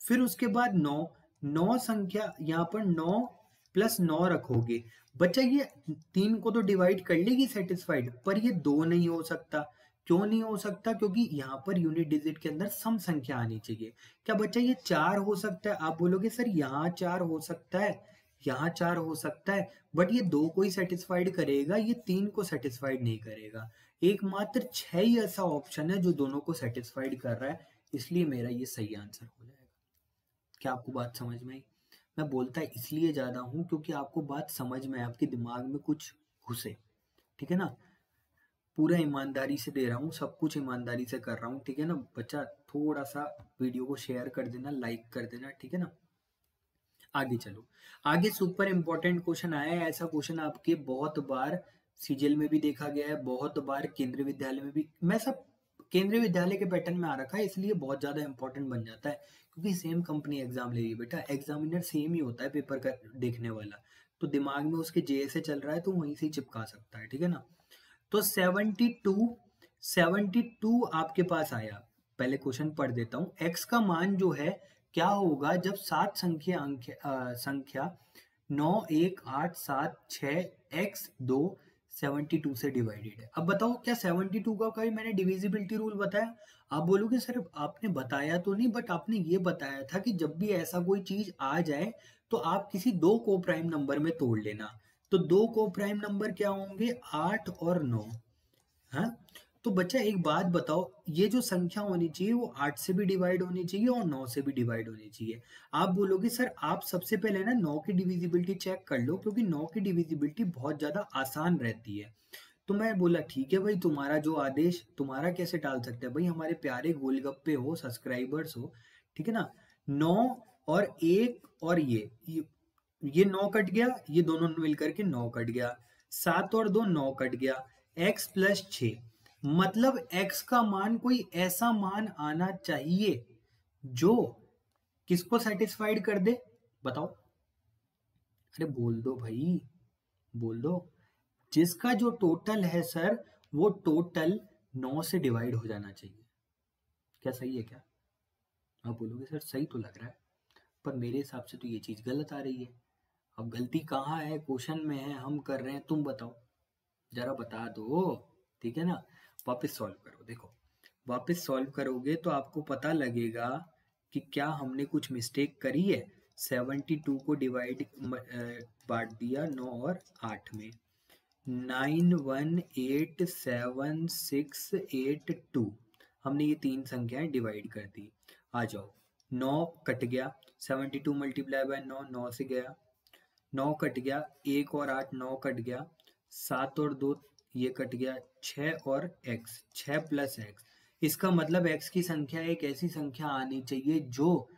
फिर उसके बाद 9, 9 संख्या यहाँ पर 9 प्लस 9 रखोगे, बच्चा ये 3 को तो डिवाइड कर लेगी सेटिस्फाइड, पर ये 2 नहीं हो सकता। क्यों नहीं हो सकता? क्योंकि यहाँ पर यूनिट डिजिट के अंदर सम संख्या आनी चाहिए। क्या बच्चा ये 4 हो सकता है? आप बोलोगे सर यहाँ 4 हो सकता है, यहाँ 4 हो सकता है, बट ये 2 को ही सेटिस्फाइड करेगा, ये 3 को सेटिस्फाइड नहीं करेगा। एकमात्र 6 ही ऐसा ऑप्शन है जो दोनों को सेटिस्फाइड कर रहा है, इसलिए मेरा ये सही आंसर हो जाएगा। क्या आपको बात समझ में आई? मैं बोलता इसलिए ज़्यादा हूँ क्योंकि आपको बात समझ में, आपके दिमाग में कुछ घुसे, ठीक है ना? पूरा ईमानदारी से दे रहा हूँ, सब कुछ ईमानदारी से कर रहा हूँ, ठीक है ना बच्चा? थोड़ा सा वीडियो को शेयर कर देना, लाइक कर देना, ठीक है ना? आगे चलो। आगे सुपर इंपॉर्टेंट क्वेश्चन आया है। ऐसा क्वेश्चन आपके बहुत बार सीजीएल में भी देखा गया है, बहुत बार केंद्रीय विद्यालय में भी। मैं सब केंद्रीय विद्यालय के पैटर्न में आ रखा है, इसलिए बहुत ज्यादा इंपॉर्टेंट बन जाता है, क्योंकि सेम कंपनी एग्जाम ले रही है बेटा, एग्जामिनर सेम ही होता है पेपर का देखने वाला, तो दिमाग में उसके जेएसए चल रहा है तो वहीं से ही चिपका सकता है, ठीक है ना? तो 72 आपके पास आया। पहले क्वेश्चन पढ़ देता हूँ। x का मान जो है क्या होगा जब 7 संख्या 9 1 8 7 6 x 2 72 से डिवाइडेड है। अब बताओ क्या 72 का कभी मैंने डिविजिबिलिटी रूल बताया? आप बोलोगे सर आपने बताया तो नहीं, बट आपने ये बताया था कि जब भी ऐसा कोई चीज आ जाए तो आप किसी दो को प्राइम नंबर में तोड़ लेना। तो दो को प्राइम नंबर क्या होंगे? 8 और 9। हाँ, तो बच्चा एक बात बताओ, ये जो संख्या होनी चाहिए वो 8 से भी डिवाइड होनी चाहिए और 9 से भी डिवाइड होनी चाहिए। आप बोलोगे सर आप सबसे पहले ना 9 की डिविजिबिलिटी चेक कर लो, क्योंकि 9 की डिविजिबिलिटी बहुत ज्यादा आसान रहती है। तो मैं बोला ठीक है भाई, तुम्हारा जो आदेश, तुम्हारा कैसे टाल सकते हैं भाई, हमारे प्यारे गोलगप्पे हो, सब्सक्राइबर्स हो, ठीक है ना? 9 और 1 और ये 9 कट गया, ये दोनों मिलकर के 9 कट गया, 7 और 2 9 कट गया, x प्लस 6, मतलब x का मान कोई ऐसा मान आना चाहिए जो किसको सेटिस्फाइड कर दे? बताओ, अरे बोल दो भाई, बोल दो। जिसका जो टोटल है सर, वो टोटल 9 से डिवाइड हो जाना चाहिए। क्या सही है क्या? आप बोलोगे सर सही तो लग रहा है, पर मेरे हिसाब से तो ये चीज गलत आ रही है। अब गलती कहाँ है? क्वेश्चन में है, हम कर रहे हैं, तुम बताओ, जरा बता दो, ठीक है ना? वापस सॉल्व करो, देखो वापस सॉल्व करोगे तो आपको पता लगेगा कि क्या हमने कुछ मिस्टेक करी है। 72 को डिवाइड बांट दिया 9 और 8 में, 9 1 8 7 6 8 2, हमने ये तीन संख्याएं डिवाइड कर दी। आ जाओ, 9 कट गया, 72 मल्टीप्लाई बाय 9, 9 से गया, 9 कट गया, 1 और 8 9 कट गया, 7 और 2 ये कट गया, 6 और x, 6 प्लस x। इसका मतलब x की संख्या एक ऐसी संख्या आनी चाहिए जो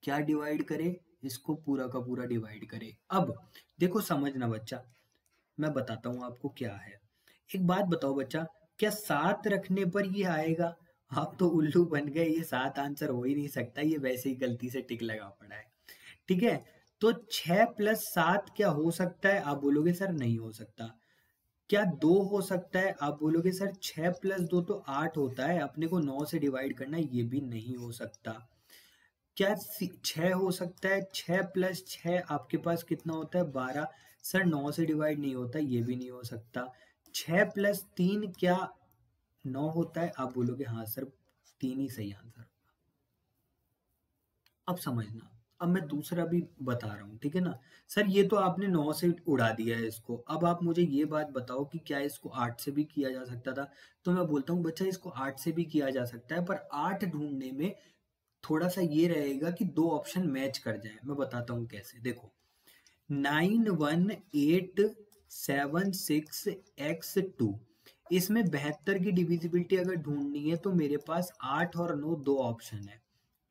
क्या डिवाइड करे, इसको पूरा का पूरा डिवाइड करे। अब देखो समझना बच्चा, मैं बताता हूँ आपको क्या है। एक बात बताओ बच्चा, क्या 7 रखने पर ये आएगा? आप तो उल्लू बन गए, ये 7 आंसर हो ही नहीं सकता, ये वैसे ही गलती से टिक लगा पड़ा है, ठीक है? तो 6 प्लस 7 क्या हो सकता है? आप बोलोगे सर नहीं हो सकता। क्या 2 हो सकता है? आप बोलोगे सर 6 प्लस 2 तो 8 होता है, अपने को 9 से डिवाइड करना है, ये भी नहीं हो सकता। क्या 6 हो सकता है? 6 प्लस 6 आपके पास कितना होता है? 12। सर 9 से डिवाइड नहीं होता, ये भी नहीं हो सकता। 6 प्लस 3 क्या 9 होता है? आप बोलोगे हाँ सर 3 ही सही आंसर। अब समझना, अब मैं दूसरा भी बता रहा हूँ, ठीक है ना? सर ये तो आपने 9 से उड़ा दिया है इसको, अब आप मुझे ये बात बताओ कि क्या इसको 8 से भी किया जा सकता था? तो मैं बोलता हूँ बच्चा इसको 8 से भी किया जा सकता है, पर 8 ढूंढने में थोड़ा सा ये रहेगा कि दो ऑप्शन मैच कर जाए। मैं बताता हूँ कैसे, देखो 9 1 8 7 6 x 2, इसमें 72 की डिविजिबिलिटी अगर ढूंढनी है तो मेरे पास 8 और 9 दो ऑप्शन है।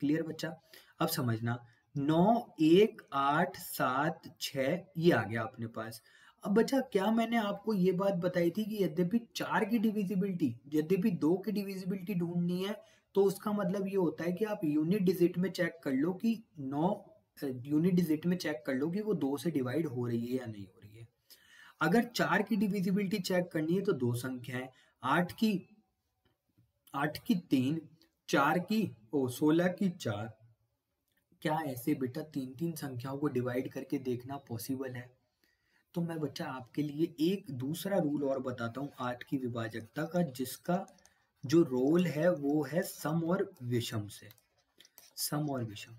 क्लियर बच्चा? अब समझना, 9 1 8 7 6 ये आ गया अपने पास। अब बच्चा क्या मैंने आपको ये बात बताई थी कि यद्यपि 4 की डिविजिबिलिटी, यद्यपि 2 की डिविजिबिलिटी ढूंढनी है तो उसका मतलब ये होता है कि आप यूनिट डिजिट में चेक कर लो कि 9 यूनिट डिजिट में चेक कर लो कि वो 2 से डिवाइड हो रही है या नहीं हो रही है। अगर 4 की डिविजिबिलिटी चेक करनी है तो दो संख्याएं, 8 की 3, 4 की 16 की 4। क्या ऐसे बेटा 3-3 संख्याओं को डिवाइड करके देखना पॉसिबल है? तो मैं बच्चा आपके लिए एक दूसरा रूल और बताता हूँ 8 की विभाजकता का, जिसका जो रोल है वो है सम और विषम से। सम और विषम।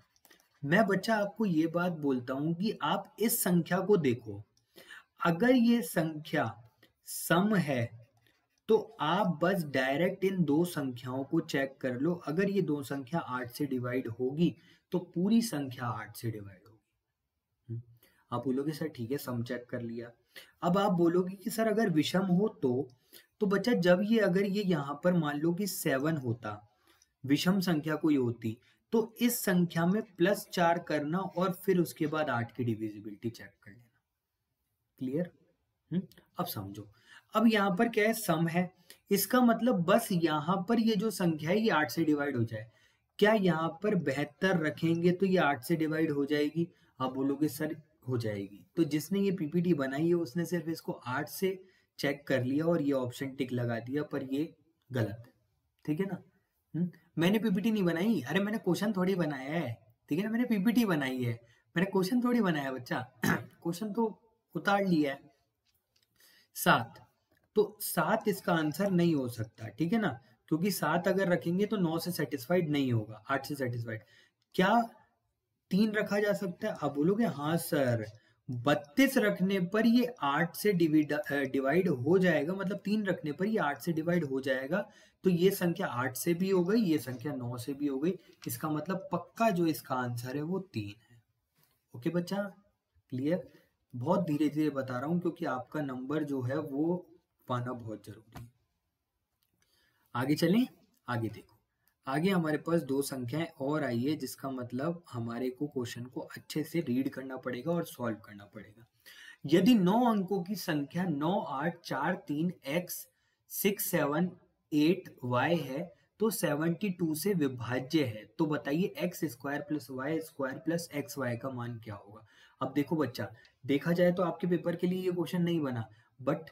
मैं बच्चा आपको ये बात बोलता हूँ कि आप इस संख्या को देखो, अगर ये संख्या सम है तो आप बस डायरेक्ट इन दो संख्याओं को चेक कर लो। अगर ये दो संख्या 8 से डिवाइड होगी तो पूरी संख्या 8 से डिवाइड होगी। आप बोलोगे सर ठीक है सम चेक कर लिया। अब आप बोलोगे कि सर अगर विषम हो तो बच्चा जब ये अगर ये यहाँ पर मान लो कि 7 होता, विषम संख्या कोई होती, तो इस संख्या में +4 करना और फिर उसके बाद 8 की डिविजिबिलिटी चेक कर लेना। क्लियर? अब समझो, अब यहाँ पर क्या है, सम है, इसका मतलब बस यहाँ पर ये जो संख्या है ये 8 से डिवाइड हो जाए। क्या यहाँ पर 72 रखेंगे तो ये 8 से डिवाइड हो जाएगी? आप बोलोगे सर हो जाएगी। तो जिसने ये पीपीटी बनाई है उसने सिर्फ इसको 8 से चेक कर लिया और ये ऑप्शन टिक लगा दिया, पर ये गलत है। ठीक है ना? मैंने पीपीटी नहीं बनाई, अरे मैंने क्वेश्चन थोड़ी बनाया है। ठीक है ना? मैंने पीपीटी बनाई है, मैंने क्वेश्चन थोड़ी बनाया बच्चा। क्वेश्चन तो उतार लिया है। 7, तो 7 इसका आंसर नहीं हो सकता। ठीक है ना? क्योंकि 7 अगर रखेंगे तो 9 से सेटिस्फाइड नहीं होगा, 8 से सेटिस्फाइड। क्या 3 रखा जा सकता है? आप बोलोगे हाँ सर, 32 रखने पर ये 8 से डिवाइड हो जाएगा, मतलब 3 रखने पर ये 8 से डिवाइड हो जाएगा। तो ये संख्या 8 से भी हो गई, ये संख्या 9 से भी हो गई। इसका मतलब पक्का जो इसका आंसर है वो 3 है। ओके बच्चा, क्लियर? बहुत धीरे धीरे बता रहा हूं क्योंकि आपका नंबर जो है वो पाना बहुत जरूरी है। आगे चलें, आगे देखो, आगे हमारे पास दो संख्याएं और आई है, जिसका मतलब हमारे को क्वेश्चन को अच्छे से रीड करना पड़ेगा और सॉल्व करना पड़ेगा। यदि 9 अंकों की संख्या 9, 8, 4, 3, x, 6, 7, 8, y है तो 72 से विभाज्य है, तो बताइए x square plus y square plus x y का मान क्या होगा? अब देखो बच्चा, देखा जाए तो आपके पेपर के लिए ये क्वेश्चन नहीं बना, बट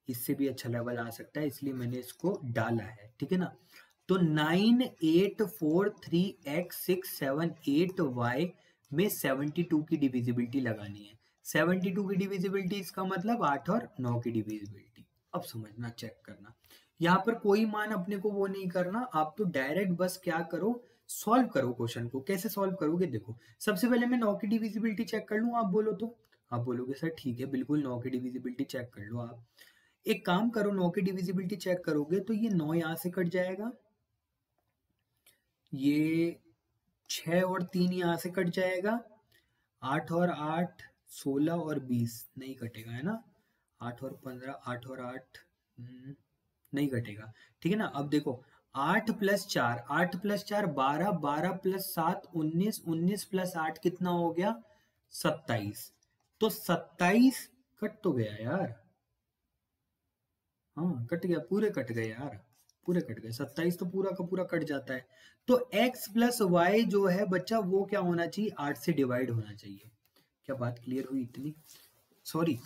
इससे भी अच्छा लेवल आ सकता है, इसलिए मैंने इसको डाला है। ठीक है ना? तो 9, 8, 4, 3, x, 6, 7, 8, y में 72 की डिविजिबिलिटी लगानी है। 72 की डिविजिबिलिटी इसका मतलब 8 और 9 की डिविजिबिलिटी। अब समझना, चेक करना, यहाँ पर कोई मान अपने को वो नहीं करना, आप तो डायरेक्ट बस क्या करो, सॉल्व करो क्वेश्चन को। कैसे सॉल्व करोगे? देखो, सबसे पहले मैं 9 की डिविजिबिलिटी चेक कर लूँ, आप बोलो तो? आप बोलोगे सर ठीक है, बिल्कुल 9 की डिविजिबिलिटी चेक कर लो। आप एक काम करो, 9 की डिविजिबिलिटी चेक करोगे तो ये 9 यहाँ से कट जाएगा, ये 6 और 3 यहाँ से कट जाएगा, 8 और 8, 16 और 20 नहीं कटेगा, है ना? 8 और 15, 8 और 8 नहीं कटेगा। ठीक है ना? अब देखो, 8 प्लस 4, 8 प्लस 4 12, 12 प्लस 7 19, 19 प्लस 8 कितना हो गया? 27। तो 27 कट तो गया यार, हाँ कट गया, पूरे कट गए यार, पूरे कट गए। 27 तो पूरा का पूरा कट जाता है। तो x प्लस वाई जो है बच्चा वो क्या होना चाहिए? 8 से डिवाइड होना चाहिए। क्या बात क्लियर हुई इतनी? Sorry,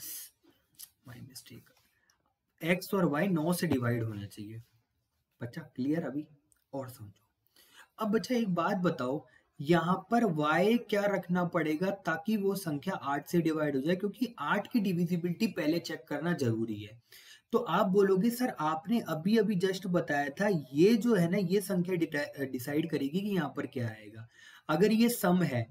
my mistake. x और y 9 से डिवाइड होना चाहिए। बच्चा क्लियर अभी? और समझो, अब बच्चा एक बात बताओ, यहाँ पर y क्या रखना पड़ेगा ताकि वो संख्या 8 से डिवाइड हो जाए? क्योंकि 8 की डिविजिबिलिटी पहले चेक करना जरूरी है। तो आप बोलोगे सर आपने अभी अभी जस्ट बताया था, ये जो है ना ये संख्या डिसाइड करेगी कि यहाँ पर क्या आएगा। अगर ये सम है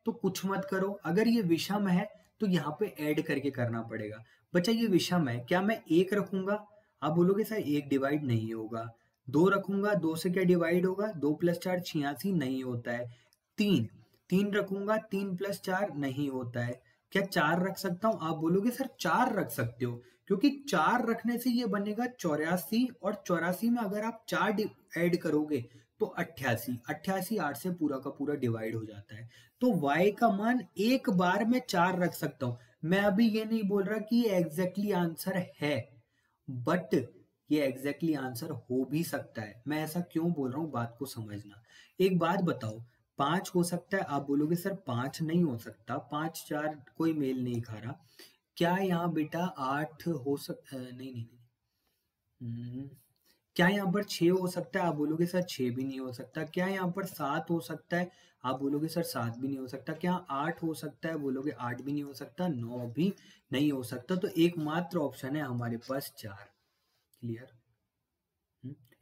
तो कुछ मत करो, अगर ये विषम है तो यहाँ पे ऐड करके करना पड़ेगा। बच्चा ये विषम है, क्या मैं 1 रखूंगा? आप बोलोगे सर 1 डिवाइड नहीं होगा। 2 रखूंगा, 2 से क्या डिवाइड होगा? 2 प्लस 4 86 नहीं होता है। 3 रखूंगा, 3 प्लस 4 नहीं होता है। क्या 4 रख सकता हूँ? आप बोलोगे सर 4 रख सकते हो, क्योंकि 4 रखने से ये बनेगा 84, और 84 में अगर आप 4 ऐड करोगे तो 88, 88 8 से पूरा का पूरा डिवाइड हो जाता है। तो y का मान एक बार में 4 रख सकता हूं। मैं अभी ये नहीं बोल रहा कि ये एग्जैक्टली आंसर है, बट ये एग्जैक्टली आंसर हो भी सकता है। मैं ऐसा क्यों बोल रहा हूँ, बात को समझना। एक बात बताओ, 5 हो सकता है, आप बोलोगे सर 5 नहीं हो सकता, 5 4 कोई मेल नहीं खा रहा। क्या यहाँ बेटा 8 हो सकता, नहीं नहीं नहीं। क्या यहाँ पर 6 हो सकता है, आप बोलोगे सर 6 भी नहीं हो सकता। क्या यहाँ पर 7 हो सकता है, आप बोलोगे सर 7 भी नहीं हो सकता। क्या 8 हो सकता है, बोलोगे 8 भी नहीं हो सकता, 9 भी नहीं हो सकता। तो एकमात्र ऑप्शन है हमारे पास 4। क्लियर?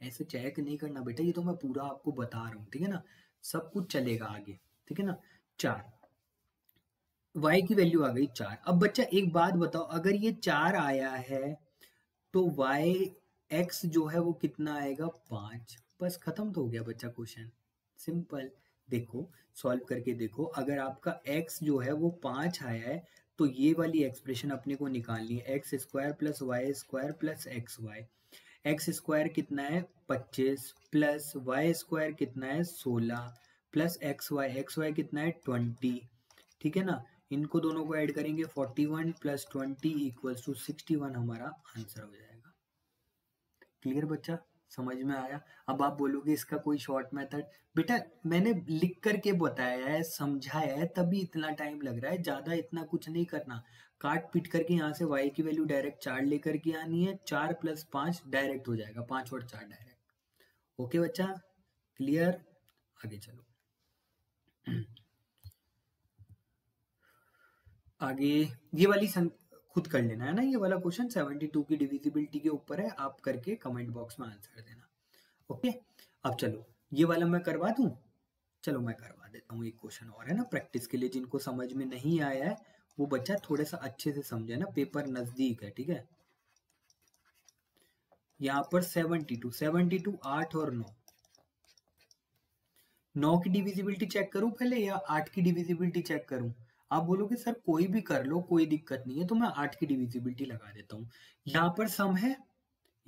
ऐसे चेक नहीं करना बेटा, ये तो मैं पूरा आपको बता रहा हूँ, ठीक है ना, सब कुछ चलेगा आगे, ठीक है ना। 4, y की वैल्यू आ गई 4। अब बच्चा एक बात बताओ, अगर ये 4 आया है तो y x जो है वो कितना आएगा, 5। बस खत्म तो हो गया बच्चा क्वेश्चन, सिंपल। देखो सॉल्व करके देखो, अगर आपका x जो है वो 5 आया है तो ये वाली एक्सप्रेशन अपने को निकालनी है, x square plus y square plus x y. X square कितना है 25 प्लस वाई स्क्वायर कितना है 16 प्लस एक्स वाई कितना है 20, ठीक है ना। इनको दोनों को ऐड करेंगे 41 प्लस 20 इक्वल्स टू 61, हमारा आंसर हो जाएगा। क्लियर बच्चा, समझ में आया? अब आप बोलोगे इसका कोई शॉर्ट मेथड, बेटा मैंने लिख करके बताया है, समझाया है, तभी इतना टाइम लग रहा है, ज्यादा इतना कुछ नहीं करना। काट पीट करके यहाँ से y की वैल्यू डायरेक्ट 4 लेकर के आनी है, 4 प्लस 5 डायरेक्ट हो जाएगा, 5 और 4 डायरेक्ट। ओके बच्चा, क्लियर? आगे चलो। आगे ये वाली खुद कर लेना है ना, ये वाला क्वेश्चन 72 की डिविजिबिलिटी के ऊपर है, आप करके कमेंट बॉक्स में आंसर देना। ओके, अब चलो ये वाला मैं करवा दूं, चलो मैं करवा देता हूँ। एक क्वेश्चन और है ना प्रैक्टिस के लिए, जिनको समझ में नहीं आया है वो बच्चा थोड़ा सा अच्छे से समझे ना, पेपर नजदीक है, ठीक है। यहाँ पर 72 8 और 9, 9 की डिविजिबिलिटी चेक करूं पहले या 8 की डिविजिबिलिटी चेक करूं? आप बोलोगे सर कोई भी कर लो, कोई दिक्कत नहीं है, तो मैं 8 की डिविजिबिलिटी लगा देता हूँ। यहाँ पर सम है,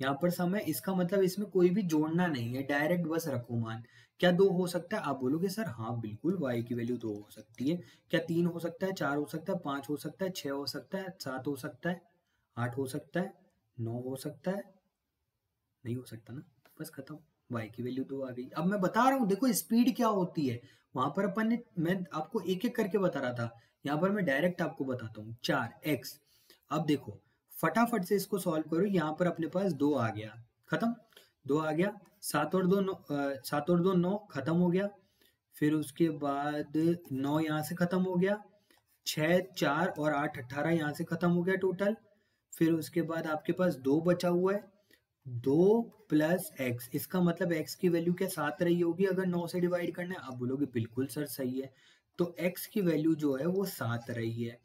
यहाँ पर सम है, इसका मतलब इसमें कोई भी जोड़ना नहीं है, डायरेक्ट बस रखो मान। क्या 2 हो सकता है? आप बोलोगे सर हाँ बिल्कुल, y की वैल्यू 2 हो सकती है। क्या 3 हो सकता है, 4 हो सकता है, 5 हो सकता है, 6 हो सकता है, 7 हो सकता है, 8 हो सकता है, 9 हो सकता है, नहीं हो सकता ना, बस खत्म। y की वैल्यू 2 आ गई। अब मैं बता रहा हूँ, देखो स्पीड क्या होती है, वहां पर अपन ने, मैं आपको एक एक करके बता रहा था, यहाँ पर मैं डायरेक्ट आपको बताता हूँ। 4x, अब देखो फटाफट से इसको सॉल्व करो, यहाँ पर अपने पास 2 आ गया, खत्म, 2 आ गया, 7 और 2 7 और 2 9, खत्म हो गया। फिर उसके बाद 9 यहाँ से खत्म हो गया, 6 4 और 8 18 यहाँ से खत्म हो गया टोटल। फिर उसके बाद आपके पास 2 बचा हुआ है, 2 प्लस एक्स, इसका मतलब एक्स की वैल्यू क्या 7 रही होगी अगर 9 से डिवाइड करना है? आप बोलोगे बिल्कुल सर सही है, तो एक्स की वैल्यू जो है वो 7 रही है।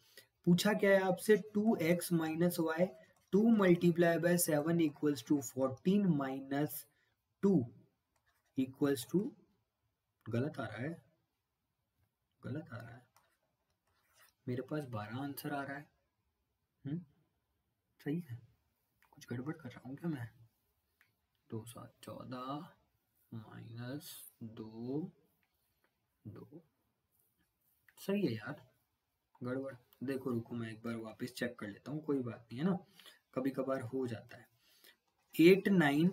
पूछा क्या है आपसे, 2x minus y, 2 multiply by 7 equals to 14 minus 2 equals to, गलत आ रहा है, गलत आ रहा है, मेरे पास 12 आंसर आ रहा है। सही है, कुछ गड़बड़ कर रहा हूँ क्या मैं? 2 7 14 माइनस 2 2, सही है यार, गड़बड़, देखो रुको मैं एक बार वापस चेक कर लेता हूँ, कोई बात नहीं है ना, कभी कभार हो जाता है। 8 9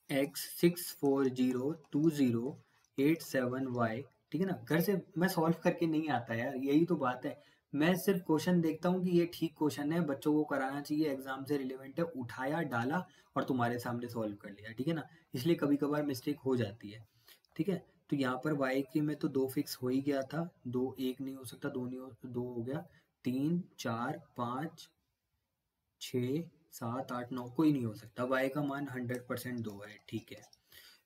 x 6 4 0 2 0 8 7 y, ठीक है ना। घर से मैं सॉल्व करके नहीं आता यार, यही तो बात है, मैं सिर्फ क्वेश्चन देखता हूँ कि ये ठीक क्वेश्चन है, बच्चों को कराना चाहिए, एग्जाम से रिलेवेंट है, उठाया डाला और तुम्हारे सामने सॉल्व कर लिया, ठीक है ना। इसलिए कभी कभार मिस्टेक हो जाती है, ठीक है। तो यहाँ पर y के में तो 2 फिक्स हो ही गया था, 2 1 नहीं हो सकता, 2 नहीं हो, 2 हो गया, 3 4 5 6 7 8 9, कोई नहीं हो सकता, y का मान 100% 2 है, ठीक है।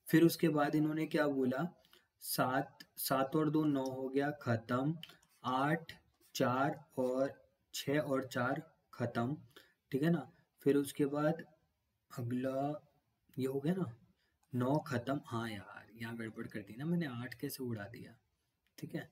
फिर उसके बाद इन्होंने क्या बोला, 7 7 और 2 9 हो गया, खत्म, 8 4 और 6 और 4 खत्म, ठीक है ना। फिर उसके बाद अगला ये हो गया ना, 9 खत्म, हाँ यार यहाँ गड़बड़ कर दी ना मैंने, 8 कैसे उड़ा दिया, ठीक है।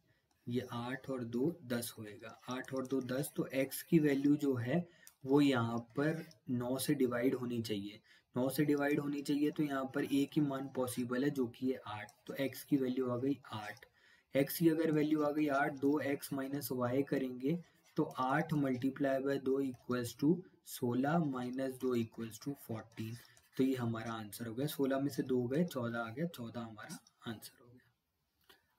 ये 8 और 2 10 होएगा, 8 और 2 10, तो x की वैल्यू जो है वो यहाँ पर 9 से डिवाइड होनी चाहिए, 9 से डिवाइड होनी चाहिए, तो यहाँ पर एक ही मान पॉसिबल है जो कि है 8, तो x की वैल्यू आ गई 8। x की अगर वैल्यू आ गई 8, 2x माइनस वाई करेंगे तो 8 multiply by 2 equals to 16 minus 2 equals to 14। तो ये हमारा आंसर हो गया। 16 में से 2 गए, 14 आ गया, 14 हमारा आंसर हो गया।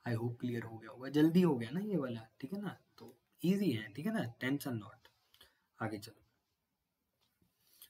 आई होप क्लियर हो गया होगा, जल्दी हो गया ना ये वाला, ठीक है ना। तो इजी है, ठीक है ना, टेंशन नॉट। आगे चलो।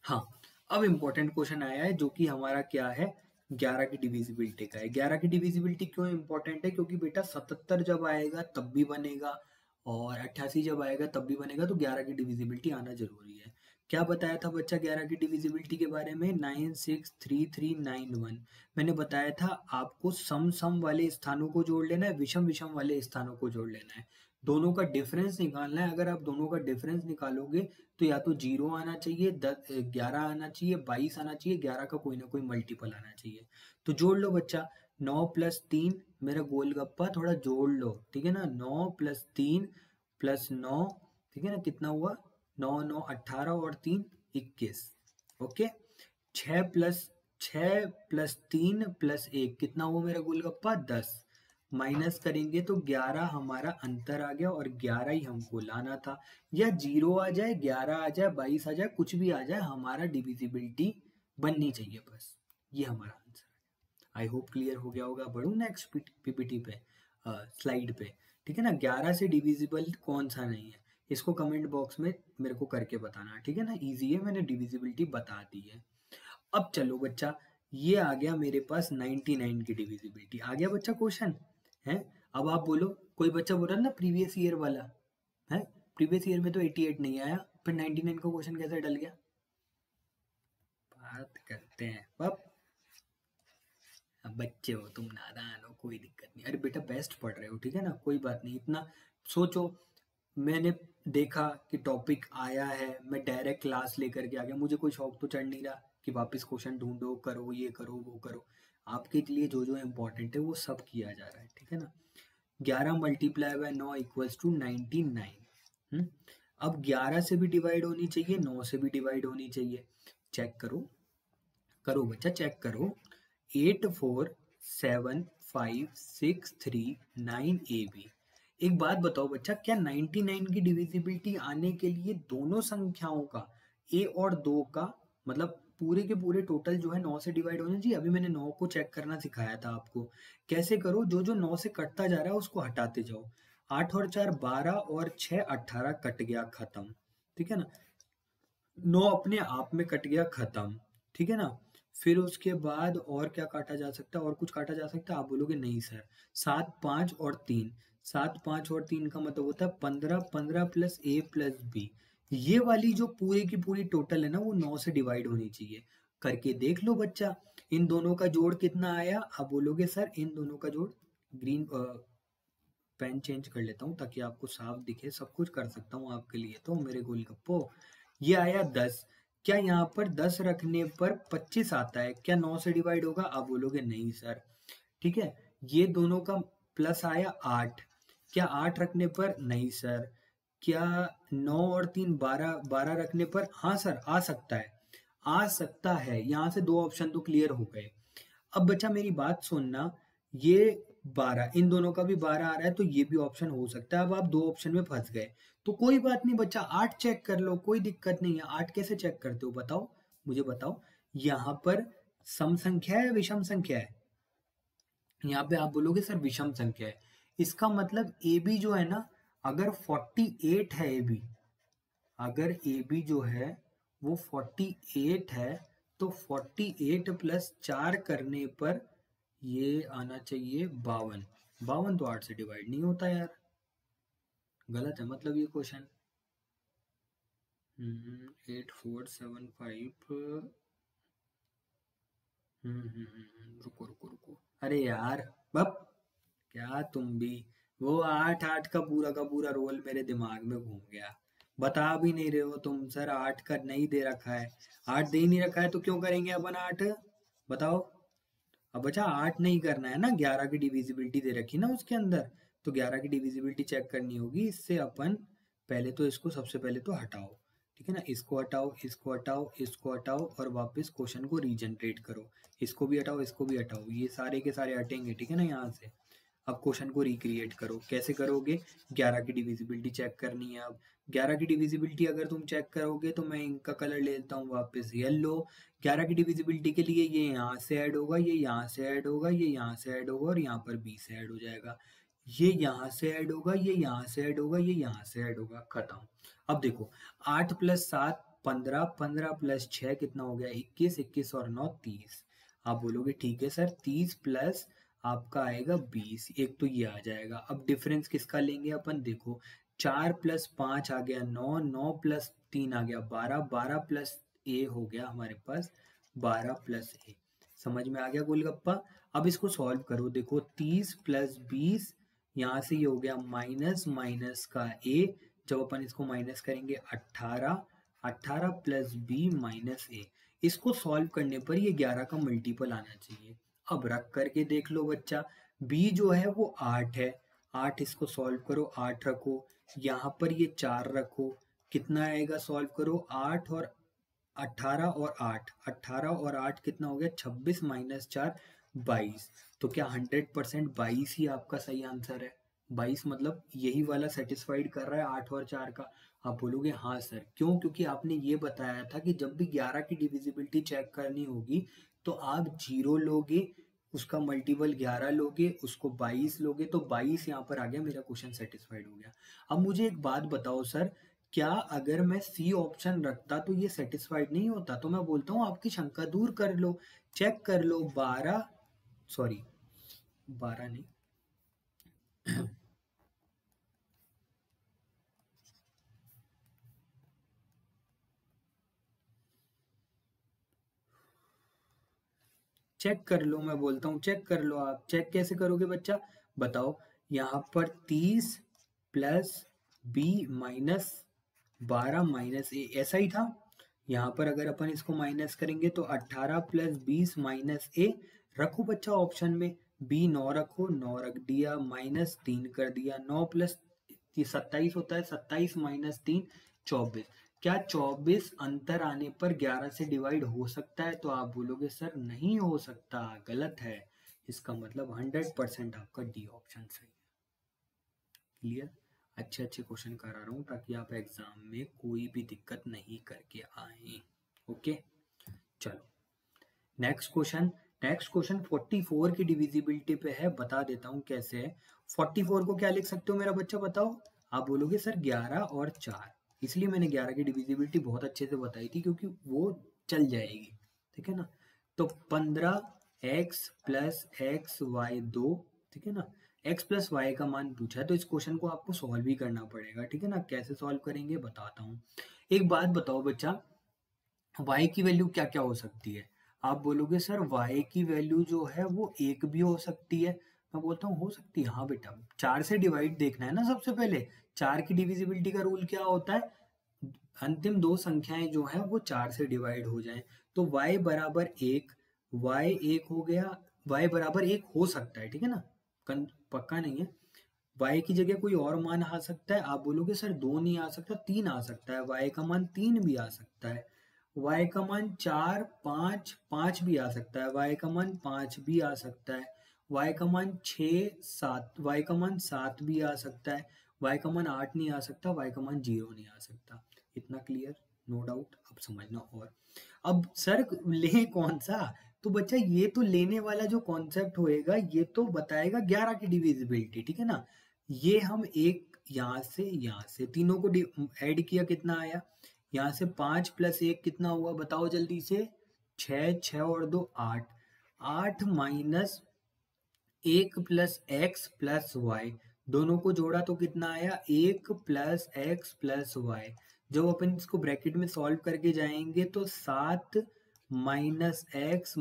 हाँ, अब इम्पोर्टेंट क्वेश्चन आया है जो कि हमारा क्या है, 11 की डिविजिबिलिटी का है। 11 की डिविजिबिलिटी क्यों इम्पोर्टेंट है? क्योंकि बेटा 77 जब आएगा तब भी बनेगा और 88 जब आएगा तब भी बनेगा, तो 11 की डिविजिबिलिटी आना जरूरी है। क्या बताया था बच्चा 11 की डिविजिबिलिटी के बारे में? 963391। मैंने बताया था आपको सम सम वाले स्थानों को जोड़ लेना है, विषम विषम वाले स्थानों को जोड़ लेना है, दोनों का डिफरेंस निकालना है। अगर आप दोनों का डिफरेंस निकालोगे तो या तो 0 आना चाहिए, 11 आना चाहिए, 22 आना चाहिए, 11 का कोई ना कोई मल्टीपल आना चाहिए। तो जोड़ लो बच्चा, 9 + 3, मेरा गोलगप्पा थोड़ा जोड़ लो, ठीक है ना। 9 + 3 + 9, ठीक है ना, कितना हुआ? 9 9 18 और 3 21। ओके। 6 + 3 + 1 कितना हुआ मेरा गोलगप्पा? 10। माइनस करेंगे तो 11 हमारा अंतर आ गया और 11 ही हमको लाना था। या 0 आ जाए, 11 आ जाए, 22 आ जाए, कुछ भी आ जाए, हमारा डिविजिबिलिटी बननी चाहिए बस। ये हमारा आंसर है। आई होप क्लियर हो गया होगा। बढ़ू नेक्स्ट पीपीटी पे, स्लाइड पे, ठीक है ना। 11 से डिविजिबल कौन सा नहीं है, इसको कमेंट बॉक्स में मेरे को करके बताना, ठीक है ना। इजी है, मैंने डिविजिबिलिटी बता दी है। अब चलो बच्चा, ये आ गया मेरे पास 99 की डिविजिबिलिटी। आ गया बच्चा क्वेश्चन है। अब आप बोलो, कोई बच्चा बोल रहा ना प्रीवियस ईयर वाला है, प्रीवियस ईयर में तो 88 नहीं आया, फिर 99 का क्वेश्चन कैसे डल गया? बात करते हैं अब। बच्चे हो तुम, नादान हो, कोई दिक्कत नहीं। अरे बेटा बेस्ट पढ़ रहे हो, ठीक है ना, कोई बात नहीं। इतना सोचो, मैंने देखा कि टॉपिक आया है, मैं डायरेक्ट क्लास लेकर के आ गया। मुझे कोई शौक तो चढ़ नहीं रहा कि वापस क्वेश्चन ढूंढो, करो, ये करो, वो करो। आपके लिए जो जो इम्पोर्टेंट है वो सब किया जा रहा है, ठीक है ना। 11 मल्टीप्लाई बाय 9 इक्वल्स टू 99। अब 11 से भी डिवाइड होनी चाहिए, 9 से भी डिवाइड होनी चाहिए। चेक करो, करो बच्चा, चेक करो। 8 4 7 5 6 3 9 AB। एक बात बताओ बच्चा, क्या 99 की डिविजिबिलिटी आने के लिए दोनों संख्याओं का, ए और 2 का, मतलब पूरे के पूरे टोटल जो है 9 से डिवाइड होने चाहिए? अभी मैंने 9 को चेक करना सिखाया था आपको। कैसे करो, जो जो 9 से कटता जा रहा है उसको हटाते जाओ। 8 और 4 12 और 6 18, कट गया, खत्म, ठीक है ना। 9 अपने आप में कट गया, खत्म, ठीक है ना। फिर उसके बाद और क्या काटा जा सकता है? और कुछ काटा जा सकता है? आप बोलोगे नहीं सर। 7 5 और 3, 7 5 और 3 का मतलब होता है 15, 15 + A + B। ये वाली जो पूरी की पूरी टोटल है ना, वो 9 से डिवाइड होनी चाहिए। करके देख लो बच्चा, इन दोनों का जोड़ कितना आया? आप बोलोगे सर इन दोनों का जोड़, ग्रीन पेन चेंज कर लेता हूँ ताकि आपको साफ दिखे, सब कुछ कर सकता हूँ आपके लिए तो मेरे गोलगप्पो। ये आया 10। क्या यहाँ पर 10 रखने पर 25 आता है? क्या 9 से डिवाइड होगा? आप बोलोगे नहीं सर, ठीक है। ये दोनों का प्लस आया 8। क्या 8 रखने पर? नहीं सर। क्या 9 और 3 12, 12 रखने पर? हाँ सर, आ सकता है, आ सकता है। यहाँ से दो ऑप्शन तो क्लियर हो गए। अब बच्चा मेरी बात सुनना, ये 12, इन दोनों का भी 12 आ रहा है, तो ये भी ऑप्शन हो सकता है। अब आप दो ऑप्शन में फंस गए, तो कोई बात नहीं बच्चा, 8 चेक कर लो, कोई दिक्कत नहीं है। 8 कैसे चेक करते हो बताओ, मुझे बताओ। यहाँ पर सम संख्या है, विषम संख्या है? यहाँ पे आप बोलोगे सर विषम संख्या है। इसका मतलब ए बी जो है ना, अगर 48 है ए बी, अगर ए बी जो है वो 48 है, तो 48 + 4 करने पर ये आना चाहिए 52। 52 तो 8 से डिवाइड नहीं होता यार, गलत है मतलब ये क्वेश्चन। 8 4 7 5, रुको रुको रुको, अरे यार बप, क्या तुम भी, वो 8 8 का पूरा रोल मेरे दिमाग में घूम गया। बता भी नहीं रहे हो तुम सर, 8 का नहीं दे रखा है। 8 दे नहीं रखा है तो क्यों करेंगे अपन 8, बताओ। अब बचा 8 नहीं करना है ना, 11 की डिविजिबिलिटी दे रखी ना उसके अंदर, तो 11 की डिविजिबिलिटी चेक करनी होगी। इससे अपन पहले तो इसको सबसे पहले तो हटाओ, ठीक है ना। इसको हटाओ, इसको हटाओ, इसको हटाओ और वापस क्वेश्चन को रीजनरेट करो। इसको भी हटाओ, इसको भी हटाओ, ये सारे के सारे हटेंगे, ठीक है ना यहाँ से। अब क्वेश्चन को रिक्रिएट करो। कैसे करोगे? 11 की डिविजिबिलिटी चेक करनी है। अब 11 की डिविजिबिलिटी अगर तुम चेक करोगे तो मैं इनका कलर ले लेता हूँ वापस येलो। 11 की डिविजिबिलिटी के लिए ये यहाँ से ऐड होगा, ये यहाँ से ऐड होगा, ये यहाँ से ऐड होगा और यहाँ पर बी से ऐड हो जाएगा। ये यहाँ से ऐड होगा, ये यहाँ से ऐड होगा, ये यहाँ से ऐड होगा, खत्म। अब देखो 8 + 7 15, 15 + 6 कितना हो गया? 21, 21 और 9 30। आप बोलोगे ठीक है सर, 30 प्लस आपका आएगा 20, एक तो ये आ जाएगा। अब डिफरेंस किसका लेंगे अपन? देखो 4 + 5 आ गया 9, 9 + 3 आ गया 12, 12 + a हो गया हमारे पास 12 + a। समझ में आ गया गोलगप्पा? अब इसको सॉल्व करो। देखो 30 + 20, यहाँ से ये हो गया माइनस माइनस का a, जब अपन इसको माइनस करेंगे 18, 18 + b - a। इसको सॉल्व करने पर ये 11 का मल्टीपल आना चाहिए। अब रख करके देख लो बच्चा, b जो है वो 8 है, 8 इसको सॉल्व करो, 8 रखो, यहाँ पर ये 4 रखो, कितना आएगा? सॉल्व करो 8 और 18 और 8, 18 और 8 कितना हो गया? 26 - 4 22। तो क्या 100% 22 ही आपका सही आंसर है? 22 मतलब यही वाला सेटिस्फाइड कर रहा है 8 और 4 का? आप बोलोगे हाँ सर। क्यों? क्योंकि आपने ये बताया था कि जब भी 11 की डिविजिबिलिटी चेक करनी होगी तो आप 0 लोगे, उसका मल्टीपल 11 लोगे, उसको 22 लोगे, तो 22 यहाँ पर आ गया, मेरा क्वेश्चन सेटिस्फाइड हो गया। अब मुझे एक बात बताओ सर, क्या अगर मैं सी ऑप्शन रखता तो ये सेटिस्फाइड नहीं होता? तो मैं बोलता हूँ आपकी शंका दूर कर लो, चेक कर लो। 12 नहीं, चेक कर लो, मैं बोलता हूँ चेक कर लो। आप चेक कैसे करोगे बच्चा? बताओ। यहाँ पर 30 + b - 12 - a, ऐसा ही था। यहाँ पर अगर अपन इसको माइनस करेंगे तो 18 + 20 - a। रखो बच्चा ऑप्शन में, b 9 रखो, 9 रख दिया, -3 कर दिया, 9 + 27 होता है, 27 - 3 24। क्या 24 अंतर आने पर 11 से डिवाइड हो सकता है? तो आप बोलोगे सर नहीं हो सकता, गलत है। इसका मतलब 100% आपका डी ऑप्शन सही है। क्लियर? अच्छे अच्छे क्वेश्चन करा रहा हूँ ताकि आप एग्जाम में कोई भी दिक्कत नहीं करके आए। ओके, चलो नेक्स्ट क्वेश्चन। नेक्स्ट क्वेश्चन 44 की डिविजिबिलिटी पे है, बता देता हूँ कैसे है। 44 को क्या लिख सकते हो मेरा बच्चा, बताओ? आप बोलोगे सर 11 और 4। इसलिए मैंने 11 की डिविजिबिलिटी बहुत अच्छे से बताई थी क्योंकि वो चल जाएगी, ठीक है ना। तो 15x + xy 2, ठीक है ना। x + y का मान पूछा है तो इस क्वेश्चन को आपको सॉल्व ही करना पड़ेगा, ठीक है ना। कैसे सॉल्व करेंगे बताता हूँ। एक बात बताओ बच्चा, y की वैल्यू क्या क्या हो सकती है? आप बोलोगे सर y की वैल्यू जो है वो 1 भी हो सकती है। मैं बोलता हूँ हो सकती है, हाँ बेटा। 4 से डिवाइड देखना है ना सबसे पहले। 4 की डिविजिबिलिटी का रूल क्या होता है? अंतिम दो संख्याएं जो हैं वो 4 से डिवाइड हो जाएं। तो y बराबर 1, y 1 हो गया, y बराबर 1 हो सकता है, ठीक है ना, पक्का नहीं है। y की जगह कोई और मान आ सकता है। आप बोलोगे सर 2 नहीं आ सकता, 3 आ सकता है, y का मान 3 भी आ सकता है, y का मान 4, 5, 5 भी आ सकता है, y का मान 5 भी आ सकता है, y का मान 6, 7, y का मान 7 भी आ सकता है, y का मान 8 नहीं आ सकता, y का मान 0 नहीं आ सकता। इतना क्लियर? No doubt. अब समझना। और अब सर ले कौन सा? तो बच्चा ये तो लेने वाला जो कॉन्सेप्ट होएगा ये तो बताएगा 11 की डिविजिबिलिटी, ठीक है ना। ये हम एक यहाँ से तीनों को ऐड किया, कितना आया? यहाँ से 5 + 1 कितना हुआ बताओ जल्दी से? 6, 6 और 2 8, 8 - 1 + x + y, दोनों को जोड़ा तो कितना आया? 1 + x + y। जब अपन इसको ब्रैकेट में सॉल्व करके जाएंगे तो 7 - x -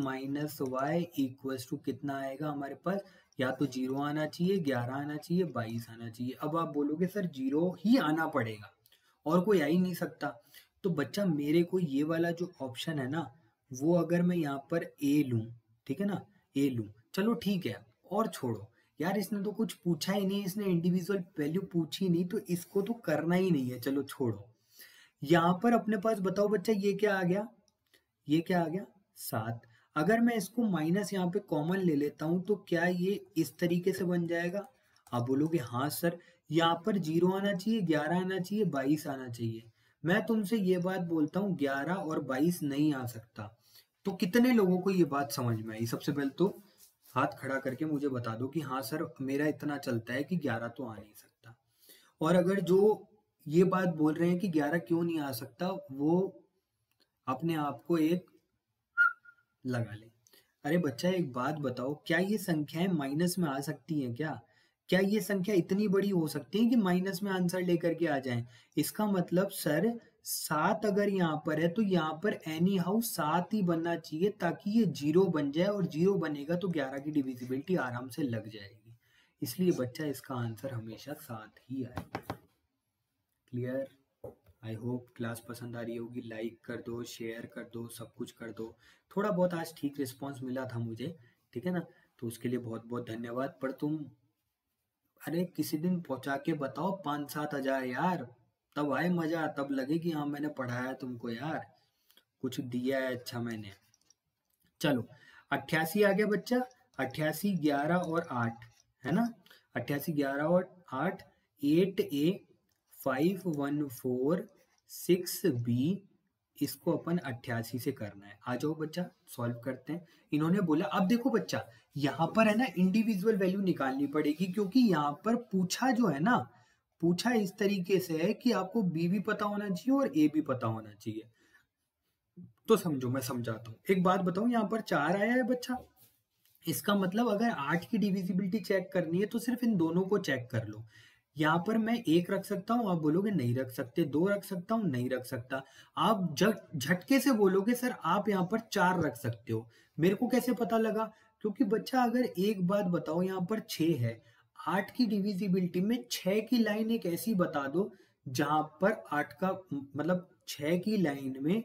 y इक्वल्स टू कितना आएगा हमारे पास? या तो 0 आना चाहिए, 11 आना चाहिए, 22 आना चाहिए। अब आप बोलोगे सर 0 ही आना पड़ेगा और कोई आ ही नहीं सकता। तो बच्चा मेरे को ये वाला जो ऑप्शन है ना, वो अगर मैं यहाँ पर ए लूँ, ठीक है ना, ए लूँ, चलो ठीक है, और छोड़ो यार, इसने तो कुछ पूछा ही नहीं, इसने इंडिविजुअल वैल्यू पूछी नहीं, तो इसको तो करना ही नहीं है, चलो छोड़ो। यहाँ पर अपने पास बताओ बच्चा ये क्या आ गया? ये क्या आ गया? 7। अगर मैं इसको माइनस यहाँ पे कॉमन ले लेता हूँ तो क्या ये इस तरीके से बन जाएगा? आप बोलोगे हाँ सर, यहाँ पर 0 आना चाहिए, 11 आना चाहिए, 22 आना चाहिए। मैं तुमसे ये बात बोलता हूँ 11 और 22 नहीं आ सकता। तो कितने लोगों को ये बात समझ में आई? सबसे पहले तो हाथ खड़ा करके मुझे बता दो कि हाँ सर मेरा इतना चलता है कि 11 तो आ नहीं सकता। और अगर जो ये बात बोल रहे हैं कि 11 क्यों नहीं आ सकता, वो अपने आप को एक लगा ले। अरे बच्चा एक बात बताओ, क्या ये संख्याएं माइनस में आ सकती हैं क्या? क्या ये संख्या इतनी बड़ी हो सकती है कि माइनस में आंसर लेकर के आ जाएं? इसका मतलब सर 7 अगर यहाँ पर है तो यहाँ पर एनी हाउ 7 ही बनना चाहिए ताकि ये 0 बन जाए, और 0 बनेगा तो 11 की डिविजिबिलिटी आराम से लग जाएगी। इसलिए बच्चा इसका आंसर हमेशा 7 ही आएगा। क्लियर? आई होप क्लास पसंद आ रही होगी। लाइक कर दो, शेयर कर दो, सब कुछ कर दो। थोड़ा बहुत आज ठीक रिस्पॉन्स मिला था मुझे, ठीक है ना, तो उसके लिए बहुत बहुत धन्यवाद। पर तुम अरे किसी दिन पहुंचा के बताओ 5-7 हज़ार यार, तब आए मजा, तब लगे कि हाँ मैंने पढ़ाया तुमको यार, कुछ दिया है अच्छा मैंने। चलो 88 आ गया बच्चा। 88, 11 और 8 है ना। 88, 11 और 8, 8A 514 6B, इसको अपन 88 से करना है। आ जाओ बच्चा सॉल्व करते हैं। इन्होंने बोला, अब देखो बच्चा यहाँ पर है ना इंडिविजुअल वैल्यू निकालनी पड़ेगी, क्योंकि यहाँ पर पूछा जो है ना, पूछा इस तरीके से है कि आपको बी भी पता होना चाहिए और ए भी पता होना चाहिए। तो समझो, मैं समझाता हूँ। एक बात बताऊं, यहाँ पर 4 आया है बच्चा, इसका मतलब अगर 8 की डिविजिबिलिटी चेक करनी है तो सिर्फ इन दोनों को चेक कर लो। यहाँ पर मैं 1 रख सकता हूँ, आप बोलोगे नहीं रख सकते। 2 रख सकता हूँ, नहीं रख सकता। आप झटके से बोलोगे सर आप यहाँ पर 4 रख सकते हो। मेरे को कैसे पता लगा? क्योंकि बच्चा अगर एक बात बताओ, यहाँ पर 6 है, 8 की डिविजिबिलिटी में 6 की लाइन एक ऐसी बता दो जहां पर 8 का मतलब 6 की लाइन में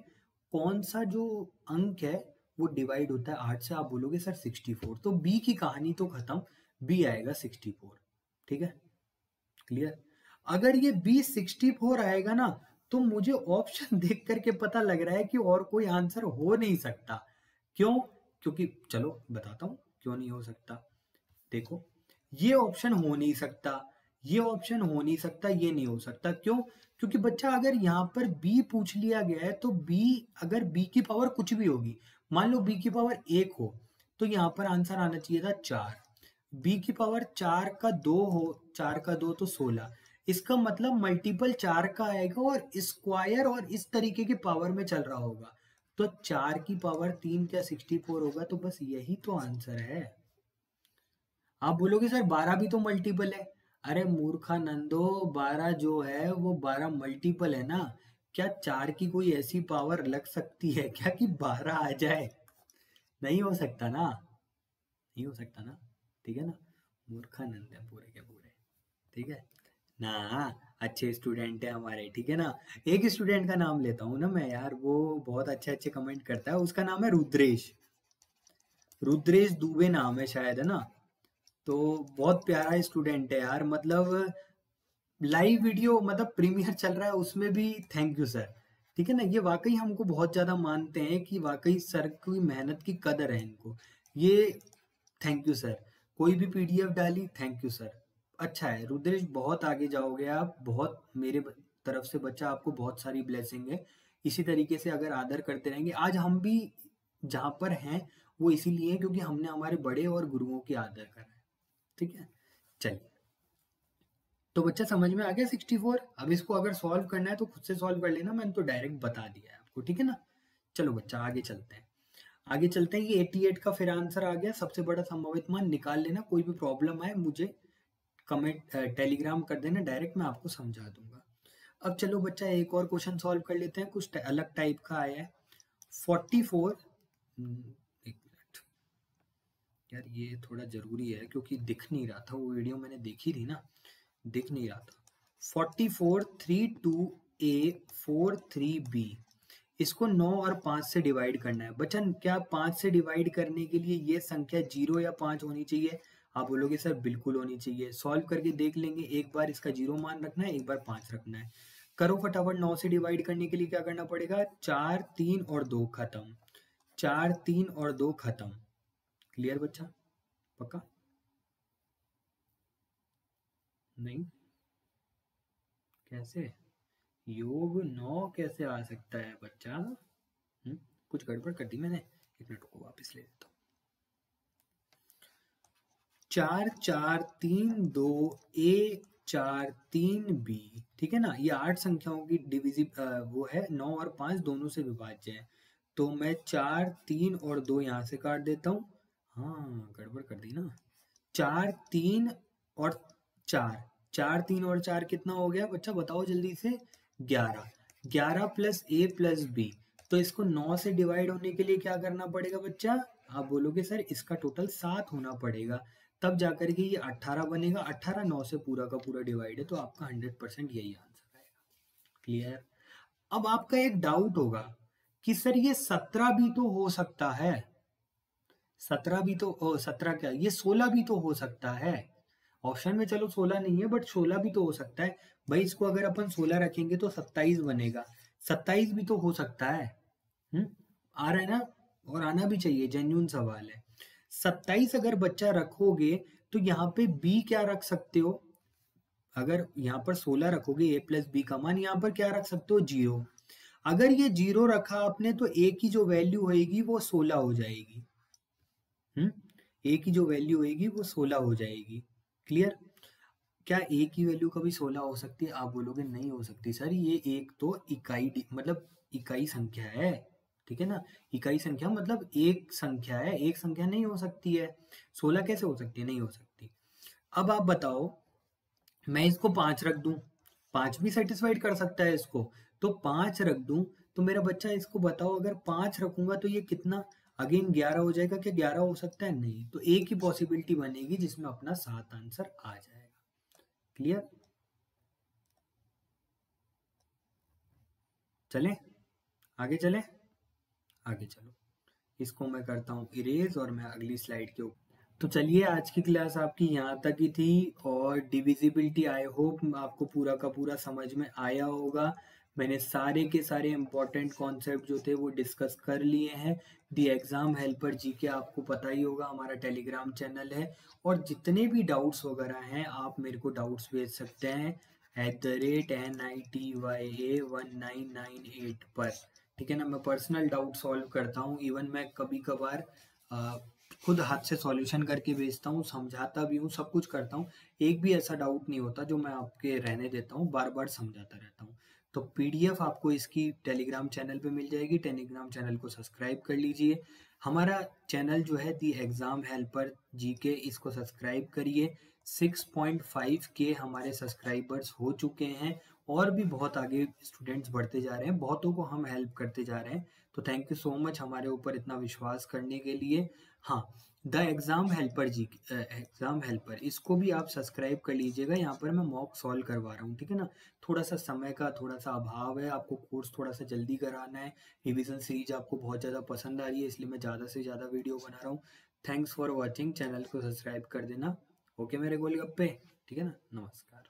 कौन सा जो अंक है वो डिवाइड होता है 8 से। आप बोलोगे सर 64, तो बी की कहानी तो खत्म, बी आएगा 64। ठीक है, क्लियर? अगर ये बी 64 आएगा ना, तो मुझे ऑप्शन देख करके पता लग रहा है कि और कोई आंसर हो नहीं सकता। क्यों? क्योंकि चलो बताता हूं क्यों नहीं हो सकता। देखो, ये ऑप्शन हो नहीं सकता, ये ऑप्शन हो नहीं सकता, ये नहीं हो सकता। क्यों? क्योंकि बच्चा अगर यहाँ पर b पूछ लिया गया है तो b, अगर b की पावर कुछ भी होगी, मान लो b की पावर 1 हो, तो यहाँ पर आंसर आना चाहिए था 4। b की पावर 4 का 2 हो, 4 का 2 तो 16। इसका मतलब मल्टीपल 4 का आएगा और स्क्वायर और इस तरीके की पावर में चल रहा होगा। तो 4 की पावर 3 क्या 64 होगा? तो बस यही तो आंसर है। आप बोलोगे सर 12 भी तो मल्टीपल है। अरे मूर्खा नंदो, 12 जो है वो 12 मल्टीपल है ना। क्या 4 की कोई ऐसी पावर लग सकती है क्या कि 12 आ जाए? नहीं हो सकता ना, नहीं हो सकता ना, ठीक है ना। मूर्खा नंद है पूरे के पूरे, ठीक है ना। अच्छे स्टूडेंट है हमारे, ठीक है ना। एक स्टूडेंट का नाम लेता हूँ ना मैं यार, वो बहुत अच्छे अच्छे कमेंट करता है, उसका नाम है रुद्रेश। रुद्रेश दुबे नाम है शायद, है ना। तो बहुत प्यारा स्टूडेंट है यार, मतलब लाइव वीडियो मतलब प्रीमियर चल रहा है उसमें भी थैंक यू सर, ठीक है ना। ये वाकई हमको बहुत ज्यादा मानते हैं कि वाकई सर की मेहनत की कदर है इनको। ये थैंक यू सर। कोई भी पीडीएफ डाली, थैंक यू सर। अच्छा है रुद्रेश, बहुत आगे जाओगे आप, बहुत मेरे तरफ से बच्चा आपको बहुत सारी ब्लेसिंग है। इसी तरीके से अगर आदर करते रहेंगे, आज हम भी जहाँ पर हैं वो इसीलिए है क्योंकि हमने हमारे बड़े और गुरुओं की आदर करा है, ठीक है। चलिए, तो बच्चा समझ में आ गया 64। अब इसको अगर सॉल्व करना है तो खुद से सॉल्व कर लेना, मैंने तो डायरेक्ट बता दिया है आपको, ठीक है ना। चलो बच्चा आगे चलते हैं, आगे चलते हैं। ये 88 का फिर आंसर आ गया, सबसे बड़ा संभावित मान निकाल लेना। कोई भी प्रॉब्लम आए मुझे कमेंट टेलीग्राम कर देना, डायरेक्ट मैं आपको समझा दूंगा। अब चलो बच्चा एक और क्वेश्चन सॉल्व कर लेते हैं, कुछ अलग टाइप का आया है। 44, एक मिनट यार, ये थोड़ा जरूरी है क्योंकि दिख नहीं रहा था, वो वीडियो मैंने देखी थी ना, दिख नहीं रहा था। 44 32A 43B, इसको 9 और 5 से डिवाइड करना है। बच्चन क्या 5 से डिवाइड करने के लिए ये संख्या 0 या 5 होनी चाहिए? आप बोलोगे सर बिल्कुल होनी चाहिए। सॉल्व करके देख लेंगे, एक बार इसका 0 मान रखना है, एक बार 5 रखना है। करो फटाफट, 9 से डिवाइड करने के लिए क्या करना पड़ेगा? 4 3 और 2 खत्म। 4 3 और 2 खत्म। क्लियर बच्चा? पक्का? नहीं? कैसे? योग 9 कैसे आ सकता है बच्चा? कुछ गड़बड़ कर दी मैंने, एक मिनट को वापस ले लेता हूँ। 4 4 3 2 ए 4 3 बी, ठीक है ना? ये 8 संख्याओं की वो है, 9 और 5 दोनों से विभाज्य है। तो मैं 4 3 और 2 यहाँ से काट देता हूँ। हाँ, गड़बड़ कर दी ना। 4 3 और 4, 4 3 और 4 कितना हो गया बच्चा? बताओ जल्दी से। 11, 11 प्लस ए प्लस बी। तो इसको 9 से डिवाइड होने के लिए क्या करना पड़ेगा बच्चा? आप बोलोगे सर इसका टोटल 7 होना पड़ेगा, तब जाकर के ये 18 बनेगा। 18 9 से पूरा का पूरा डिवाइड है, तो आपका 100% यही आंसर आएगा। क्लियर? अब आपका एक डाउट होगा कि सर ये 17 भी तो हो सकता है, 17 भी तो 17 क्या, ये 16 भी तो हो सकता है। ऑप्शन में चलो 16 नहीं है, बट 16 भी तो हो सकता है। भाई इसको अगर अपन 16 रखेंगे तो 27 बनेगा, 27 भी तो हो सकता है। आ रहा है ना? और आना भी चाहिए, जेन्युइन सवाल है। 27 अगर बच्चा रखोगे तो यहाँ पे b क्या रख सकते हो? अगर यहाँ पर 16 रखोगे a प्लस बी का मान, यहाँ पर क्या रख सकते हो? 0। अगर ये 0 रखा आपने तो a की जो वैल्यू होगी वो 16 हो जाएगी। a की जो वैल्यू होगी वो 16 हो जाएगी। क्लियर? क्या a की वैल्यू कभी 16 हो सकती है? आप बोलोगे नहीं हो सकती सर, ये एक तो इकाई मतलब इकाई संख्या है, ठीक है ना? इकाई संख्या मतलब एक संख्या है, एक संख्या नहीं हो सकती है। 16 कैसे हो सकती है? नहीं हो सकती। अब आप बताओ, मैं इसको 5 रख दूं, 5 भी सेटिस्फाइड कर सकता है इसको, तो 5 रख दूं। तो मेरा बच्चा इसको बताओ, अगर 5 रखूंगा तो ये कितना? अगेन 11 हो जाएगा। क्या 11 हो सकता है? नहीं। तो एक ही पॉसिबिलिटी बनेगी जिसमें अपना 7 आंसर आ जाएगा। क्लियर? चले आगे, चले आगे, चलो इसको मैं करता हूँ इरेज और मैं अगली स्लाइड के ऊपर। तो चलिए, आज की क्लास आपकी यहाँ तक ही थी, और डिविजिबिलिटी आई होप आपको पूरा का पूरा समझ में आया होगा। मैंने सारे के सारे इम्पोर्टेंट कॉन्सेप्ट जो थे वो डिस्कस कर लिए हैं। दी एग्ज़ाम हेल्पर जीके आपको पता ही होगा, हमारा टेलीग्राम चैनल है, और जितने भी डाउट्स वगैरह हैं आप मेरे को डाउट्स भेज सकते हैं @NITYA1998 पर, ठीक है ना? मैं पर्सनल डाउट सॉल्व करता हूँ, इवन मैं कभी कभार खुद हाथ से सॉल्यूशन करके भेजता हूँ, समझाता भी हूँ, सब कुछ करता हूँ। एक भी ऐसा डाउट नहीं होता जो मैं आपके रहने देता हूँ, बार बार समझाता रहता हूँ। तो पीडीएफ आपको इसकी टेलीग्राम चैनल पे मिल जाएगी, टेलीग्राम चैनल को सब्सक्राइब कर लीजिए। हमारा चैनल जो है दी एग्ज़ाम हेल्पर जीके, इसको सब्सक्राइब करिए। 6.5 के हमारे सब्सक्राइबर्स हो चुके हैं, और भी बहुत आगे स्टूडेंट्स बढ़ते जा रहे हैं, बहुतों को हम हेल्प करते जा रहे हैं। तो थैंक यू सो मच हमारे ऊपर इतना विश्वास करने के लिए। हाँ, the exam helper exam helper, इसको भी आप सब्सक्राइब कर लीजिएगा। यहाँ पर मैं मॉक सॉल्व करवा रहा हूँ, ठीक है ना? थोड़ा सा समय का थोड़ा सा अभाव है, आपको कोर्स थोड़ा सा जल्दी कराना है। रिवीजन सीरीज आपको बहुत ज़्यादा पसंद आ रही है, इसलिए मैं ज़्यादा से ज़्यादा वीडियो बना रहा हूँ। थैंक्स फॉर वॉचिंग, चैनल को सब्सक्राइब कर देना। ओके मेरे गोलगप्पे, ठीक है ना? नमस्कार।